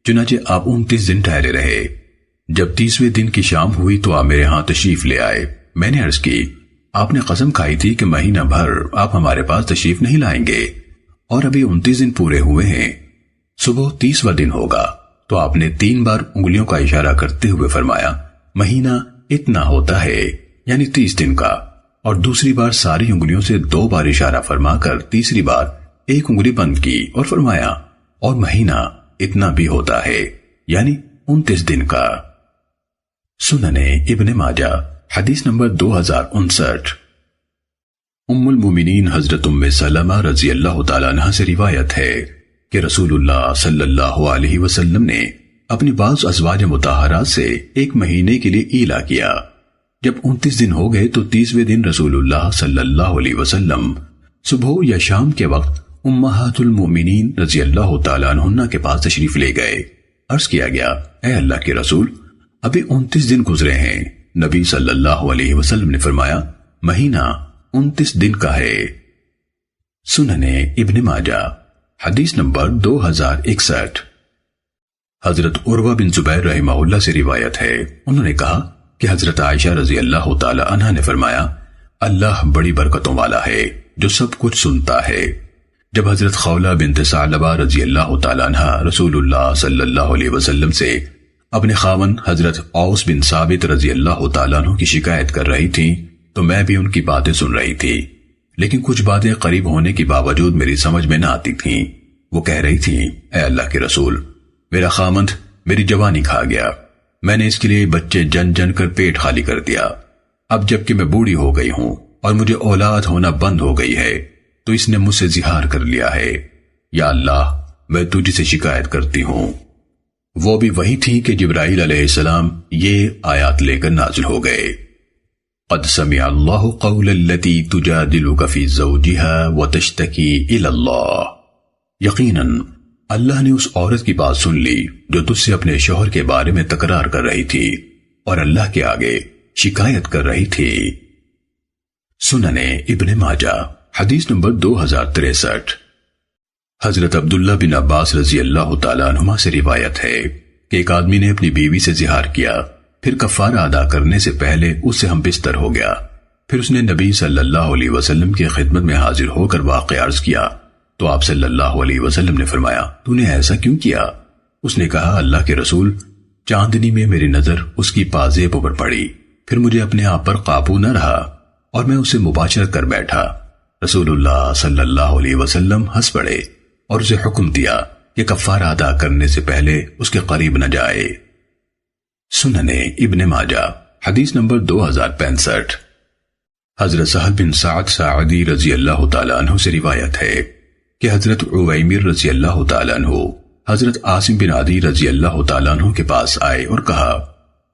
چنانچہ آپ 29 دن ٹھہرے رہے۔ جب 30ویں دن کی شام ہوئی تو آپ میرے ہاں تشریف لے آئے۔ میں نے عرض کی آپ نے قسم کھائی تھی کہ مہینہ بھر آپ ہمارے پاس تشریف نہیں لائیں گے، اور ابھی 29 دن پورے ہوئے ہیں، صبح 30واں دن ہوگا۔ تو آپ نے 3 بار انگلیوں کا اشارہ کرتے ہوئے فرمایا مہینہ اتنا ہوتا ہے، یعنی 30 دن کا، اور دوسری بار ساری انگلیوں سے 2 بار اشارہ فرما کر تیسری بار ایک انگلی بند کی اور فرمایا اور مہینہ اتنا بھی ہوتا ہے، یعنی 29 دن کا۔ سنن ابن ماجہ حدیث نمبر 2059۔ ام المومنین حضرت ام سلمہ رضی اللہ تعالیٰ عنہ سے روایت ہے کہ رسول اللہ صلی اللہ علیہ وسلم نے اپنی بعض ازواج مطہرات سے 1 مہینے کے لیے ایلا کیا۔ جب 29 دن ہو گئے تو 30ویں دن رسول اللہ صلی اللہ علیہ وسلم صبح یا شام کے وقت امہات المومنین رضی اللہ تعالیٰ عنہ کے پاس تشریف لے گئے۔ عرض کیا گیا اے اللہ کے رسول ابھی 29 دن گزرے ہیں۔ نبی صلی اللہ علیہ وسلم نے فرمایا مہینہ 29 دن کا ہے۔ سنن ابن ماجہ حدیث نمبر 2061۔ حضرت عروہ بن زبیر رحمہ اللہ سے روایت ہے، انہوں نے کہا کہ حضرت عائشہ رضی اللہ تعالی عنہ نے فرمایا اللہ بڑی برکتوں والا ہے جو سب کچھ سنتا ہے۔ جب حضرت خولہ بنت ثعلبہ رضی اللہ تعالی عنہ رسول اللہ صلی اللہ علیہ وسلم سے اپنے خاوند حضرت اوس بن ثابت رضی اللہ تعالیٰ عنہ کی شکایت کر رہی تھی تو میں بھی ان کی باتیں سن رہی تھی، لیکن کچھ باتیں قریب ہونے کے باوجود میری سمجھ میں نہ آتی تھیں۔ وہ کہہ رہی تھی اے اللہ کے رسول میرا خاوند میری جوانی کھا گیا، میں نے اس کے لیے بچے جن جن کر پیٹ خالی کر دیا، اب جب کہ میں بوڑھی ہو گئی ہوں اور مجھے اولاد ہونا بند ہو گئی ہے تو اس نے مجھ سے زہار کر لیا ہے، یا اللہ میں تجھ سے شکایت کرتی ہوں۔ وہ بھی وہی تھی کہ جبرائیل علیہ السلام یہ آیات لے کر نازل ہو گئے، قد سمع اللہ قول التي تجادلك في زوجها وتشتكي الى اللہ، یقیناً اللہ نے اس عورت کی بات سن لی جو تجھ سے اپنے شوہر کے بارے میں تکرار کر رہی تھی اور اللہ کے آگے شکایت کر رہی تھی۔ سنن ابن ماجہ حدیث نمبر 2063۔ حضرت عبداللہ بن عباس رضی اللہ تعالیٰ عنہما سے روایت ہے کہ ایک آدمی نے اپنی بیوی سے زہار کیا، پھر کفارہ ادا کرنے سے پہلے اس سے ہم بستر ہو گیا، پھر اس نے نبی صلی اللہ علیہ وسلم کی خدمت میں حاضر ہو کر واقعہ عرض کیا تو آپ صلی اللہ علیہ وسلم نے فرمایا تو نے ایسا کیوں کیا؟ اس نے کہا اللہ کے رسول چاندنی میں میری نظر اس کی پازیب پر پڑی، پھر مجھے اپنے آپ پر قابو نہ رہا اور میں اسے مباشرت کر بیٹھا۔ رسول اللہ صلی اللہ علیہ وسلم ہنس پڑے اور اسے حکم دیا کہ کفارہ ادا کرنے سے پہلے اس کے قریب نہ جائے۔ سنن ابن ماجہ حدیث نمبر 2065۔ حضرت سہل بن سعد ساعدی رضی اللہ تعالیٰ عنہ سے روایت ہے کہ حضرت عویمر رضی اللہ تعالیٰ عنہ حضرت عاصم بن عدی رضی اللہ تعالیٰ عنہ کے پاس آئے اور کہا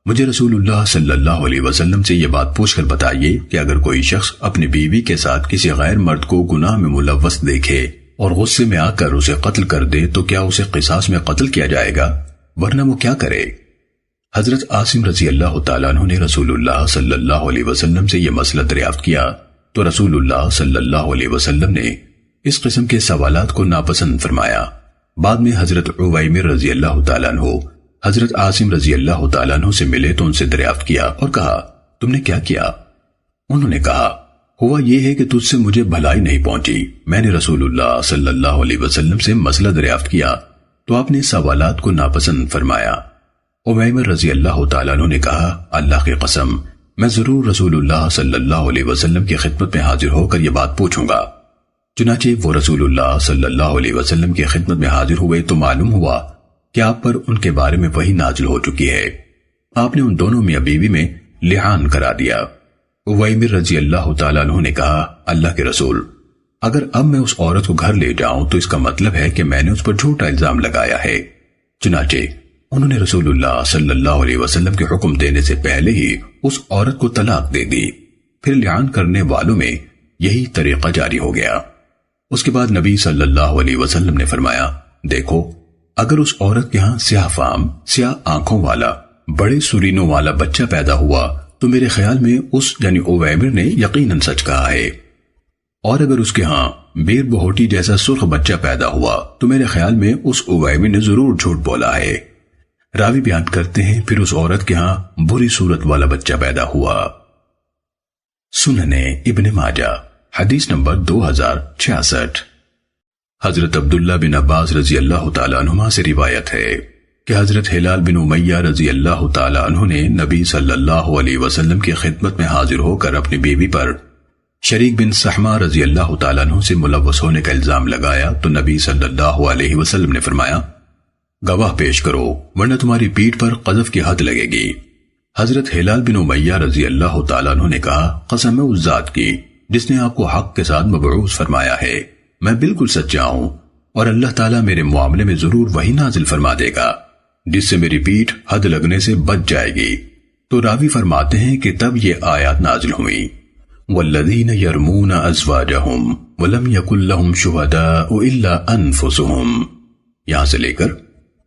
مجھے رسول اللہ صلی اللہ علیہ وسلم سے یہ بات پوچھ کر بتائیے کہ اگر کوئی شخص اپنی بیوی کے ساتھ کسی غیر مرد کو گناہ میں ملوث دیکھے اور غصے میں آ کر اسے قتل کر دے تو کیا اسے قصاص میں قتل کیا جائے گا، ورنہ وہ کیا کرے؟ حضرت عاصم رضی اللہ تعالیٰ عنہ نے رسول اللہ صلی اللہ علیہ وسلم سے یہ مسئلہ دریافت کیا تو رسول اللہ صلی اللہ علیہ وسلم نے اس قسم کے سوالات کو ناپسند فرمایا۔ بعد میں حضرت عویمر رضی اللہ تعالیٰ عنہ حضرت عاصم رضی اللہ تعالیٰ عنہ سے ملے تو ان سے دریافت کیا اور کہا تم نے کیا کیا؟ انہوں نے کہا ہوا یہ ہے کہ تجھ سے مجھے بھلائی نہیں پہنچی، میں نے رسول اللہ صلی اللہ علیہ وسلم سے مسئلہ دریافت کیا تو آپ نے سوالات کو ناپسند فرمایا۔ عویمر رضی اللہ تعالیٰ عنہ نے کہا اللہ کی قسم میں ضرور رسول اللہ صلی اللہ علیہ وسلم کی خدمت میں حاضر ہو کر یہ بات پوچھوں گا۔ چنانچہ وہ رسول اللہ صلی اللہ علیہ وسلم کی خدمت میں حاضر ہوئے تو معلوم ہوا کہ آپ پر ان کے بارے میں وحی نازل ہو چکی ہے۔ آپ نے ان دونوں میاں بیوی میں لعان کرا دیا۔ اویمر رضی اللہ تعالیٰ عنہ نے کہا اللہ کے رسول، اگر اب میں اس عورت کو گھر لے جاؤں تو اس کا مطلب ہے کہ میں نے اس پر جھوٹا الزام لگایا ہے۔ چنانچہ انہوں نے رسول اللہ صلی اللہ علیہ وسلم کے حکم دینے سے پہلے ہی اس عورت کو طلاق دے دی۔ پھر لعان کرنے والوں میں یہی طریقہ جاری ہو گیا۔ اس کے بعد نبی صلی اللہ علیہ وسلم نے فرمایا، دیکھو اگر اس عورت کے ہاں سیاہ فام، سیاہ آنکھوں والا، بڑے سرینوں والا بچہ پیدا ہوا تو میرے خیال میں اس یعنی اویمر نے یقیناً سچ کہا ہے، اور اگر اس کے ہاں بیر بہوٹی جیسا سرخ بچہ پیدا ہوا تو میرے خیال میں اس اویمر نے ضرور جھوٹ بولا ہے۔ راوی بیان کرتے ہیں پھر اس عورت کے ہاں بری صورت والا بچہ پیدا ہوا۔ سننے ابن ماجہ حدیث نمبر 2066۔ حضرت عبداللہ بن عباس رضی اللہ تعالیٰ عنہما سے روایت ہے کہ حضرت ہلال بن امیہ رضی اللہ تعالیٰ عنہ نے نبی صلی اللہ علیہ وسلم کی خدمت میں حاضر ہو کر اپنی بیوی پر شریک بن سحمہ رضی اللہ تعالیٰ عنہ سے ملوث ہونے کا الزام لگایا تو نبی صلی اللہ علیہ وسلم نے فرمایا، گواہ پیش کرو ورنہ تمہاری پیٹھ پر قذف کی حد لگے گی۔ حضرت ہلال بن امیہ رضی اللہ تعالیٰ عنہ نے کہا، قسم ہے اس ذات کی جس نے آپ کو حق کے ساتھ مبعوث فرمایا ہے، میں بالکل سچا ہوں اور اللہ تعالیٰ میرے معاملے میں ضرور وہی نازل فرما دے گا جس سے میری پیٹھ حد لگنے سے بچ جائے گی۔ تو راوی فرماتے ہیں کہ تب یہ آیات نازل ہوئی، والذین یرمون ازواجہم ولم یکن لہم شہداء الا انفسہم، یہاں سے لے کر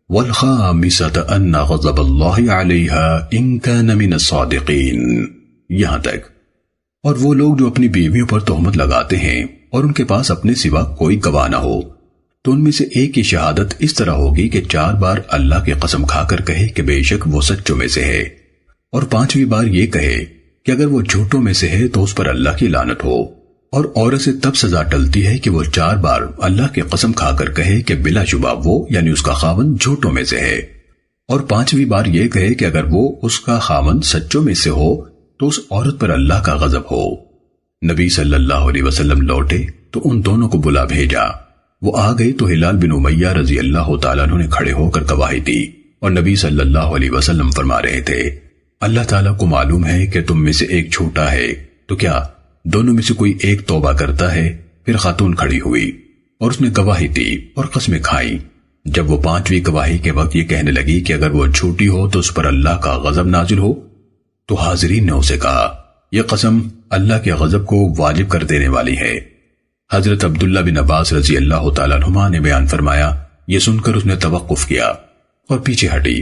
والخامسۃ ان غضب اللہ علیہا ان کان من الصادقین یہاں تک۔ اور وہ لوگ جو اپنی بیویوں پر تہمت لگاتے ہیں اور ان کے پاس اپنے سوا کوئی گواہ نہ ہو تو ان میں سے ایک کی شہادت اس طرح ہوگی کہ 4 بار اللہ کی قسم کھا کر کہے کہ بے شک وہ سچوں میں سے ہے، اور 5ویں بار یہ کہے کہ اگر وہ جھوٹوں میں سے ہے تو اس پر اللہ کی لعنت ہو، اور عورت سے تب سزا ٹلتی ہے کہ وہ 4 بار اللہ کی قسم کھا کر کہے کہ بلا شبہ وہ یعنی اس کا خاوند جھوٹوں میں سے ہے، اور 5ویں بار یہ کہے کہ اگر وہ اس کا خاوند سچوں میں سے ہو تو اس عورت پر اللہ کا غضب ہو۔ نبی صلی اللہ علیہ وسلم لوٹے تو ان دونوں کو بلا بھیجا، وہ آ گئے تو ہلال بن امیہ رضی اللہ تعالیٰ عنہ نے کھڑے ہو کر گواہی دی، اور نبی صلی اللہ علیہ وسلم فرما رہے تھے، اللہ تعالیٰ کو معلوم ہے کہ تم میں سے ایک چھوٹا ہے، تو کیا دونوں میں سے کوئی ایک توبہ کرتا ہے؟ پھر خاتون کھڑی ہوئی اور اس نے گواہی دی اور قسمیں کھائیں۔ جب وہ 5ویں گواہی کے وقت یہ کہنے لگی کہ اگر وہ جھوٹی ہو تو اس پر اللہ کا غضب نازل ہو، تو حاضرین نے اسے کہا، یہ قسم اللہ کے غضب کو واجب کر دینے والی ہے۔ حضرت عبداللہ بن عباس رضی اللہ تعالیٰ عنہما نے بیان فرمایا، یہ سن کر اس نے توقف کیا اور پیچھے ہٹی،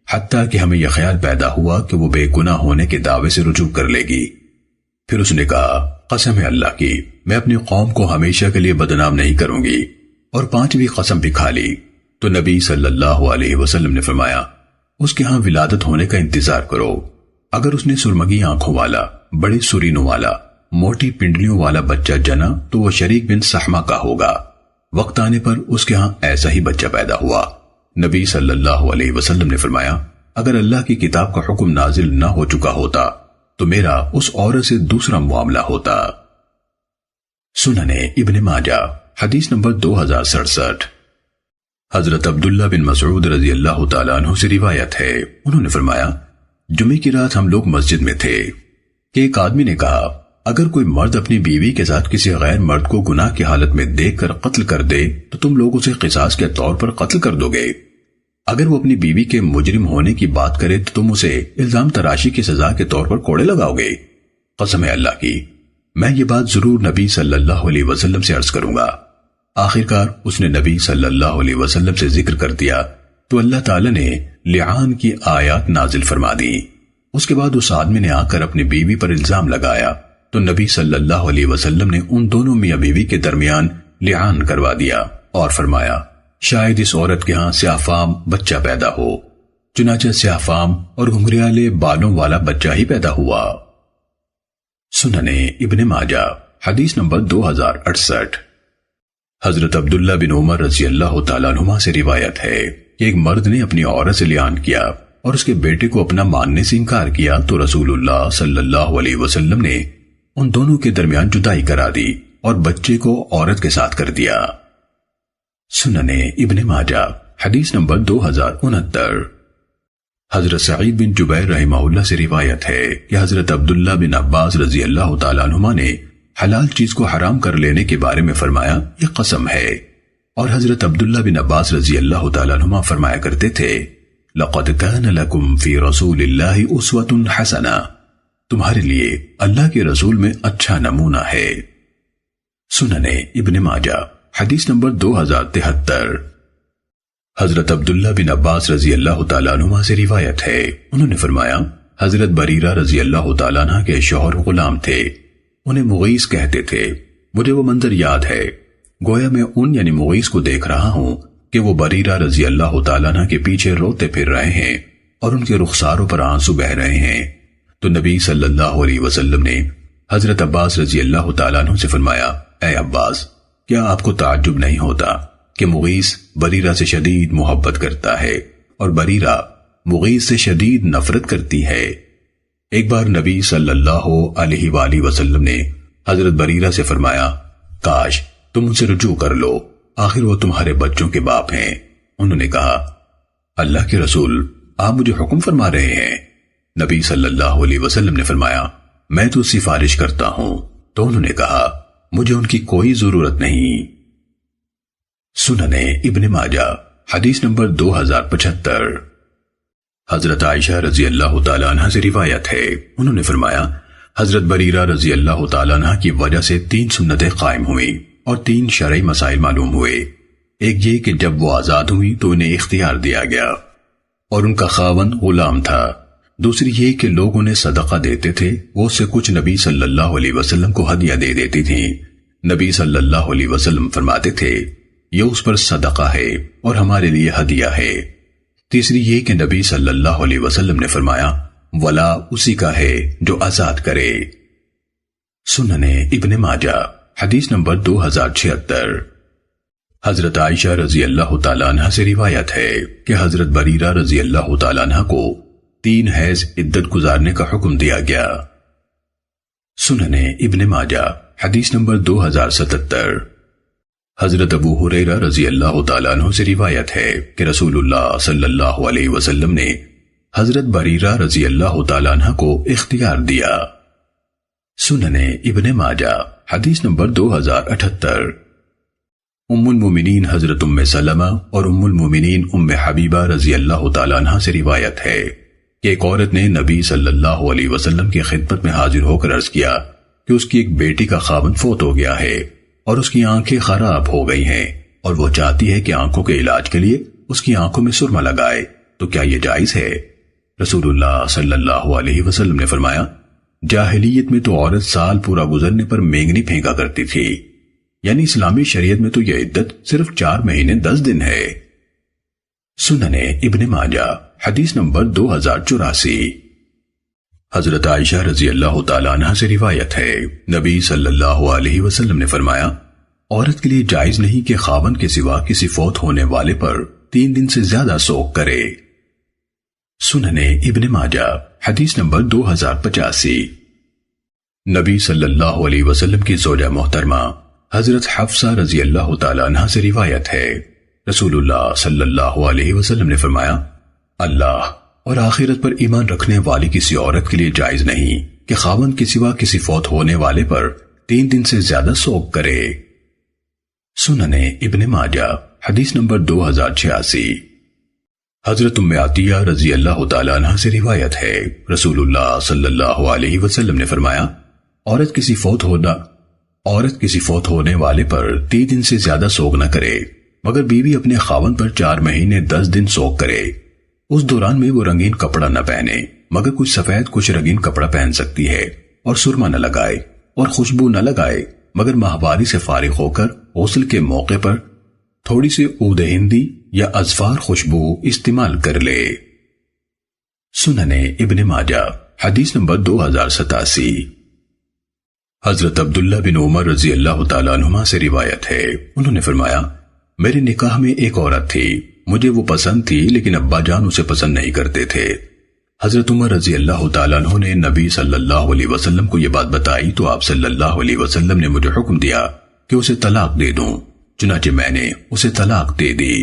حتیٰ کہ ہمیں یہ خیال پیدا ہوا کہ وہ بے گناہ ہونے کے دعوے سے رجوع کر لے گی۔ پھر اس نے کہا، قسم ہے اللہ کی، میں اپنی قوم کو ہمیشہ کے لیے بدنام نہیں کروں گی، اور 5ویں قسم بھی کھا لی۔ تو نبی صلی اللہ علیہ وسلم نے فرمایا، اس کے ہاں ولادت ہونے کا انتظار کرو، اگر اس نے سرمگی آنکھوں والا، بڑے سرینوں والا، موٹی پنڈلیوں والا بچہ جنا تو وہ شریک بن سحمہ کا ہوگا۔ وقت آنے پر اس کے ہاں ایسا ہی بچہ پیدا ہوا۔ نبی صلی اللہ علیہ وسلم نے فرمایا، اگر اللہ کی کتاب کا حکم نازل نہ ہو چکا ہوتا تو میرا اس عورت سے دوسرا معاملہ ہوتا۔ سننے ابن ماجہ حدیث نمبر 2067۔ حضرت عبداللہ بن مسعود رضی اللہ تعالیٰ عنہ سے روایت ہے، انہوں نے فرمایا، جمعے کی رات ہم لوگ مسجد میں تھے کہ ایک آدمی نے کہا، اگر کوئی مرد اپنی بیوی کے ساتھ کسی غیر مرد کو گناہ کی حالت میں دیکھ کر قتل کر دے تو تم لوگ اسے قصاص کے طور پر قتل کر دو گے؟ اگر وہ اپنی بیوی کے مجرم ہونے کی بات کرے تو تم اسے الزام تراشی کی سزا کے طور پر کوڑے لگاؤ گے؟ قسم ہے اللہ کی، میں یہ بات ضرور نبی صلی اللہ علیہ وسلم سے عرض کروں گا۔ آخرکار اس نے نبی صلی اللہ علیہ وسلم سے ذکر کر دیا تو اللہ تعالیٰ نے لعان کی آیات نازل فرما دی۔ اس کے بعد اس آدمی نے آ کر اپنی بیوی پر الزام لگایا تو نبی صلی اللہ علیہ وسلم نے ان دونوں میاں بیوی کے درمیان لعان کروا دیا اور فرمایا، شاید اس عورت کے ہاں سیاہ فام بچہ پیدا ہو۔ چنانچہ سیاہ فام اور گھنگریالے بالوں والا بچہ ہی پیدا ہوا۔ سننے ابن ماجہ حدیث نمبر 2068۔ حضرت عبداللہ بن عمر رضی اللہ تعالیٰ عنہما سے روایت ہے کہ ایک مرد نے اپنی عورت سے لعان کیا اور اس کے بیٹے کو اپنا ماننے سے انکار کیا تو رسول اللہ صلی اللہ علیہ وسلم نے ان دونوں کے درمیان جدائی کرا دی اور بچے کو عورت کے ساتھ کر دیا۔ سننے ابن ماجہ حدیث نمبر 2069۔ حضرت سعید بن جبیر رحمہ اللہ سے روایت ہے کہ حضرت عبداللہ بن عباس رضی اللہ تعالیٰ عنہما نے حلال چیز کو حرام کر لینے کے بارے میں فرمایا یہ قسم ہے، اور حضرت عبداللہ بن عباس رضی اللہ تعالیٰ عنہما فرمایا کرتے تھے لَقَدْ كَانَ لَكُمْ فِي رَسُولِ اللَّهِ أُسْوَةٌ حَسَنَةٌ، تمہارے لیے اللہ کے رسول میں اچھا نمونہ ہے۔ سنن ابن ماجہ حدیث نمبر 2073۔ حضرت عبداللہ بن عباس رضی اللہ تعالیٰ عنہما سے روایت ہے، انہوں نے فرمایا حضرت بریرہ رضی اللہ تعالیٰ عنہ کے شوہر غلام تھے، انہیں مغیث کہتے تھے۔ مجھے وہ منظر یاد ہے، گویا میں ان یعنی مغیث کو دیکھ رہا ہوں کہ وہ بریرہ رضی اللہ تعالیٰ عنہ کے پیچھے روتے پھر رہے ہیں اور ان کے رخساروں پر آنسو بہ رہے ہیں۔ تو نبی صلی اللہ علیہ وسلم نے حضرت عباس رضی اللہ تعالیٰ عنہ سے فرمایا اے عباس، کیا آپ کو تعجب نہیں ہوتا کہ مغیث بریرہ سے شدید محبت کرتا ہے اور بریرہ مغیث سے شدید نفرت کرتی ہے؟ ایک بار نبی صلی اللہ علیہ وآلہ وسلم نے حضرت بریرہ سے فرمایا کاش تم ان سے رجوع کر لو، آخر وہ تمہارے بچوں کے باپ ہیں۔ انہوں نے کہا اللہ کے رسول، آپ مجھے حکم فرما رہے ہیں؟ نبی صلی اللہ علیہ وسلم نے فرمایا میں تو سفارش کرتا ہوں۔ تو انہوں نے کہا مجھے ان کی کوئی ضرورت نہیں۔ سنن ابن ماجہ حدیث نمبر 2075۔ حضرت عائشہ رضی اللہ تعالیٰ عنہ سے روایت ہے، انہوں نے فرمایا حضرت بریرہ رضی اللہ تعالیٰ عنہ کی وجہ سے 3 سنتیں قائم ہوئیں اور 3 شرعی مسائل معلوم ہوئے۔ ایک یہ کہ جب وہ آزاد ہوئی تو انہیں اختیار دیا گیا اور ان کا خاوند غلام تھا۔ دوسری یہ کہ لوگ انہیں صدقہ دیتے تھے، وہ اس سے کچھ نبی صلی اللہ علیہ وسلم کو ہدیہ دے دیتی تھیں۔ نبی صلی اللہ علیہ وسلم فرماتے تھے یہ اس پر صدقہ ہے اور ہمارے لیے ہدیہ ہے۔ تیسری یہ کہ نبی صلی اللہ علیہ وسلم نے فرمایا ولا اسی کا ہے جو آزاد کرے۔ سنن ابن ماجہ حدیث نمبر 2076۔ حضرت عائشہ رضی اللہ تعالیٰ عنہ سے روایت ہے کہ حضرت بریرہ رضی اللہ تعالیٰ عنہ کو 3 حیض عدت گزارنے کا حکم دیا گیا۔ سنن ابن ماجہ حدیث نمبر 2077۔ حضرت ابو ہریرہ رضی اللہ تعالیٰ عنہ سے روایت ہے کہ رسول اللہ صلی اللہ علیہ وسلم نے حضرت بریرہ رضی اللہ تعالیٰ عنہ کو اختیار دیا۔ سنن ابن ماجہ حدیث نمبر 2078۔ ام المومنین حضرت ام سلمہ اور ام المومنین ام حبیبہ رضی اللہ تعالیٰ عنہ سے روایت ہے کہ ایک عورت نے نبی صلی اللہ علیہ وسلم کی خدمت میں حاضر ہو کر عرض کیا کہ اس کی ایک بیٹی کا خاوند فوت ہو گیا ہے اور اس کی آنکھیں خراب ہو گئی ہیں اور وہ چاہتی ہے کہ آنکھوں کے علاج کے لیے اس کی آنکھوں میں سرما لگائے، تو کیا یہ جائز ہے؟ رسول اللہ صلی اللہ علیہ وسلم نے فرمایا جاہلیت میں تو عورت سال پورا گزرنے پر مینگنی پھینکا کرتی تھی، یعنی اسلامی شریعت میں تو یہ عدت صرف 4 مہینے 10 دن ہے۔ سنن ابن ماجہ حدیث نمبر 2084۔ حضرت عائشہ رضی اللہ تعالیٰ عنہ سے روایت ہے نبی صلی اللہ علیہ وسلم نے فرمایا عورت کے لیے جائز نہیں کہ خاوند کے سوا کسی فوت ہونے والے پر 3 دن سے زیادہ سوگ کرے۔ سنن ابن ماجہ حدیث نمبر 2085۔ نبی صلی اللہ علیہ وسلم کی زوجہ محترمہ حضرت حفصہ رضی اللہ تعالیٰ عنہ سے روایت ہے رسول اللہ صلی اللہ علیہ وسلم نے فرمایا اللہ اور آخرت پر ایمان رکھنے والی کسی عورت کے لیے جائز نہیں کہ خاوند کے سوا کسی فوت ہونے والے پر 3 دن سے زیادہ سوگ کرے۔ سنن ابن ماجہ حدیث نمبر 2086۔ حضرت ام عطیہ رضی اللہ تعالیٰ عنہ سے روایت ہے رسول اللہ صلی اللہ علیہ وسلم نے فرمایا عورت کسی فوت ہونے والے پر 3 دن سے زیادہ سوگ نہ کرے مگر بیوی اپنے خاوند پر 4 مہینے 10 دن سوگ کرے۔ اس دوران میں وہ رنگین کپڑا نہ پہنے مگر کچھ سفید کچھ رنگین کپڑا پہن سکتی ہے، اور سرما نہ لگائے اور خوشبو نہ لگائے مگر ماہواری سے فارغ ہو کر غسل کے موقع پر تھوڑی سی عود ہندی یا اذفار خوشبو استعمال کر لے۔ سنن ابن ماجہ حدیث نمبر 2087۔ حضرت عبداللہ بن عمر رضی اللہ تعالیٰ عنہما سے روایت ہے انہوں نے فرمایا میرے نکاح میں ایک عورت تھی، مجھے وہ پسند تھی لیکن ابا جان اسے پسند نہیں کرتے تھے۔ حضرت عمر رضی اللہ تعالیٰ عنہ نے نبی صلی اللہ علیہ وسلم کو یہ بات بتائی تو آپ صلی اللہ علیہ وسلم نے مجھے حکم دیا کہ اسے طلاق دے دوں، چنانچہ میں نے اسے طلاق دے دی۔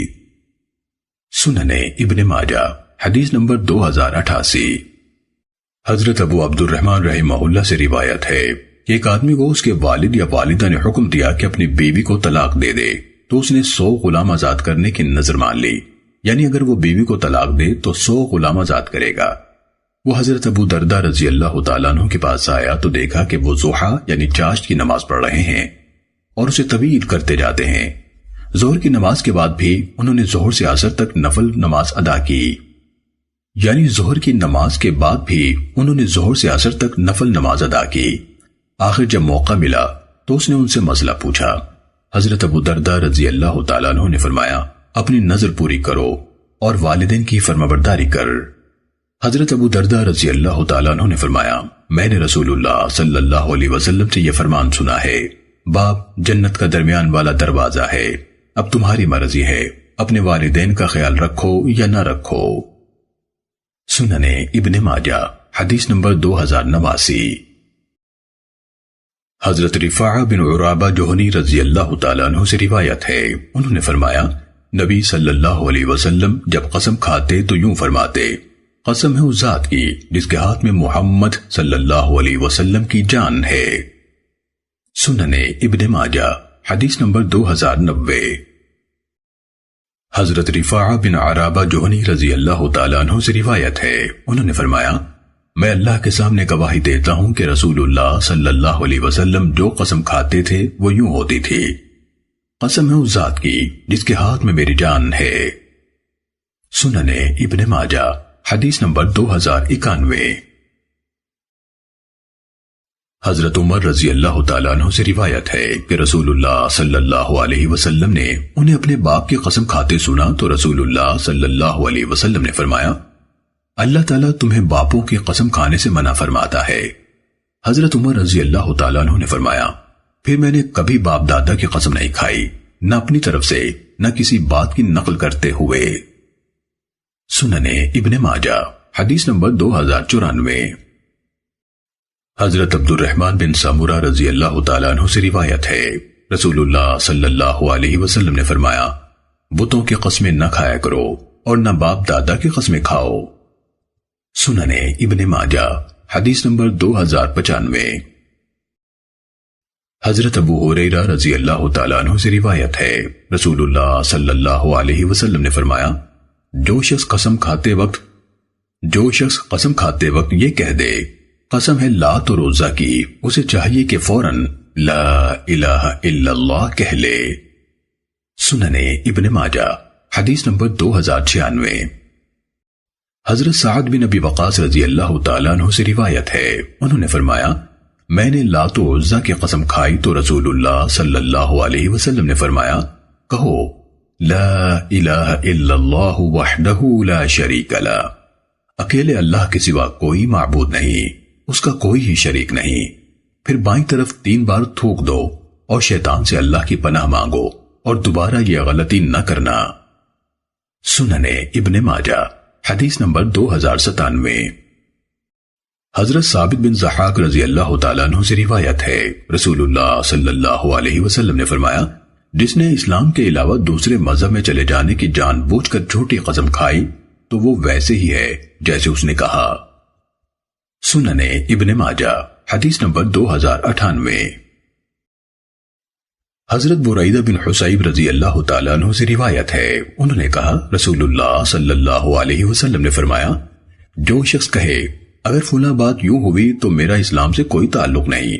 سنن ابن ماجہ حدیث نمبر 2088۔ حضرت ابو عبد الرحمن رحمہ اللہ سے روایت ہے کہ ایک آدمی کو اس کے والد یا والدہ نے حکم دیا کہ اپنی بیوی کو طلاق دے دے، تو اس نے 100 غلام آزاد کرنے کی نظر مان لی، یعنی اگر وہ بیوی کو طلاق دے تو 100 غلام آزاد کرے گا۔ وہ حضرت ابو دردہ رضی اللہ تعالیٰ عنہ کے پاس آیا تو دیکھا کہ وہ ضحیٰ یعنی چاشت کی نماز پڑھ رہے ہیں اور اسے طویل کرتے جاتے ہیں۔ ظہر کی نماز کے بعد بھی انہوں نے ظہر سے عصر تک نفل نماز ادا کی، یعنی ظہر کی نماز کے بعد بھی انہوں نے ظہر سے عصر تک نفل نماز ادا کی۔ آخر جب موقع ملا تو اس نے ان سے مسئلہ پوچھا۔ حضرت ابو دردہ رضی اللہ تعالیٰ عنہ نے فرمایا، اپنی نظر پوری کرو اور والدین کی فرمانبرداری کر۔ حضرت ابو دردہ رضی اللہ تعالیٰ عنہ نے فرمایا، میں نے رسول اللہ صلی اللہ علیہ وسلم سے یہ فرمان سنا ہے، باب جنت کا درمیان والا دروازہ ہے، اب تمہاری مرضی ہے، اپنے والدین کا خیال رکھو یا نہ رکھو۔ سننے ابن ماجہ حدیث نمبر 2089۔ حضرت رفاعہ بن عرابہ جوہنی رضی اللہ تعالیٰ عنہ سے روایت ہے، انہوں نے فرمایا، نبی صلی اللہ علیہ وسلم جب قسم کھاتے تو یوں فرماتے، قسم ہے اس ذات کی جس کے ہاتھ میں محمد صلی اللہ علیہ وسلم کی جان ہے۔ سننے ابن ماجہ حدیث نمبر 2090۔ حضرت رفاعہ بن عرابہ جوہنی رضی اللہ تعالیٰ عنہ سے روایت ہے، انہوں نے فرمایا، میں اللہ کے سامنے گواہی دیتا ہوں کہ رسول اللہ صلی اللہ علیہ وسلم جو قسم کھاتے تھے وہ یوں ہوتی تھی، قسم ہے اس ذات کی جس کے ہاتھ میں میری جان ہے۔ سننے ابن ماجہ حدیث نمبر 2091۔ حضرت عمر رضی اللہ تعالیٰ عنہ سے روایت ہے کہ رسول اللہ صلی اللہ علیہ وسلم نے انہیں اپنے باپ کی قسم کھاتے سنا تو رسول اللہ صلی اللہ علیہ وسلم نے فرمایا، اللہ تعالیٰ تمہیں باپوں کی قسم کھانے سے منع فرماتا ہے۔ حضرت عمر رضی اللہ تعالیٰ عنہ نے فرمایا، پھر میں نے کبھی باپ دادا کی قسم نہیں کھائی، نہ اپنی طرف سے نہ کسی بات کی نقل کرتے ہوئے۔ سننے ابن ماجہ حدیث نمبر 2094۔ حضرت عبد الرحمن بن سامورہ رضی اللہ تعالیٰ عنہ سے روایت ہے، رسول اللہ صلی اللہ علیہ وسلم نے فرمایا، بتوں کی قسمیں نہ کھایا کرو اور نہ باپ دادا کی قسمیں کھاؤ۔ سننے ابن ماجہ حدیث نمبر 2095۔ حضرت ابو ہریرہ رضی اللہ تعالیٰ عنہ سے روایت ہے، رسول اللہ صلی اللہ علیہ وسلم نے فرمایا، جو شخص قسم کھاتے وقت یہ کہہ دے، قسم ہے لات اور عزا کی، اسے چاہیے کہ فوراً لا الہ الا اللہ کہہ لے۔ سننے ابن ماجہ حدیث نمبر 2096۔ حضرت سعد بن ابی وقاص رضی اللہ تعالیٰ عنہ سے روایت ہے، انہوں نے فرمایا، میں نے لات و عزا کی قسم کھائی تو رسول اللہ صلی اللہ علیہ وسلم نے فرمایا، کہو لا الہ الا اللہ وحدہ لا شریک لہ، اکیلے اللہ کے سوا کوئی معبود نہیں، اس کا کوئی ہی شریک نہیں، پھر بائیں طرف 3 بار تھوک دو اور شیطان سے اللہ کی پناہ مانگو اور دوبارہ یہ غلطی نہ کرنا۔ سننے ابن ماجہ حدیث نمبر 2097۔ حضرت ثابت بن ضحاک رضی اللہ تعالیٰ عنہ سے روایت ہے، رسول اللہ صلی اللہ علیہ وسلم نے فرمایا، جس نے اسلام کے علاوہ دوسرے مذہب میں چلے جانے کی جان بوجھ کر جھوٹی قسم کھائی تو وہ ویسے ہی ہے جیسے اس نے کہا۔ سننے ابن ماجہ حدیث نمبر 2098۔ حضرت برعیدہ بن حصیب رضی اللہ تعالیٰ عنہ سے روایت ہے، انہوں نے کہا، رسول اللہ صلی اللہ علیہ وسلم نے فرمایا، جو شخص کہے اگر فلاں بات یوں ہوئی تو میرا اسلام سے کوئی تعلق نہیں،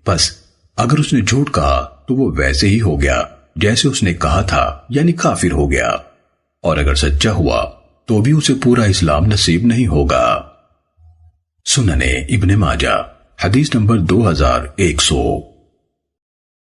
بس اگر اس نے جھوٹ کہا تو وہ ویسے ہی ہو گیا جیسے اس نے کہا تھا، یعنی کافر ہو گیا، اور اگر سچا ہوا تو بھی اسے پورا اسلام نصیب نہیں ہوگا۔ سننے ابن ماجہ حدیث نمبر 2100۔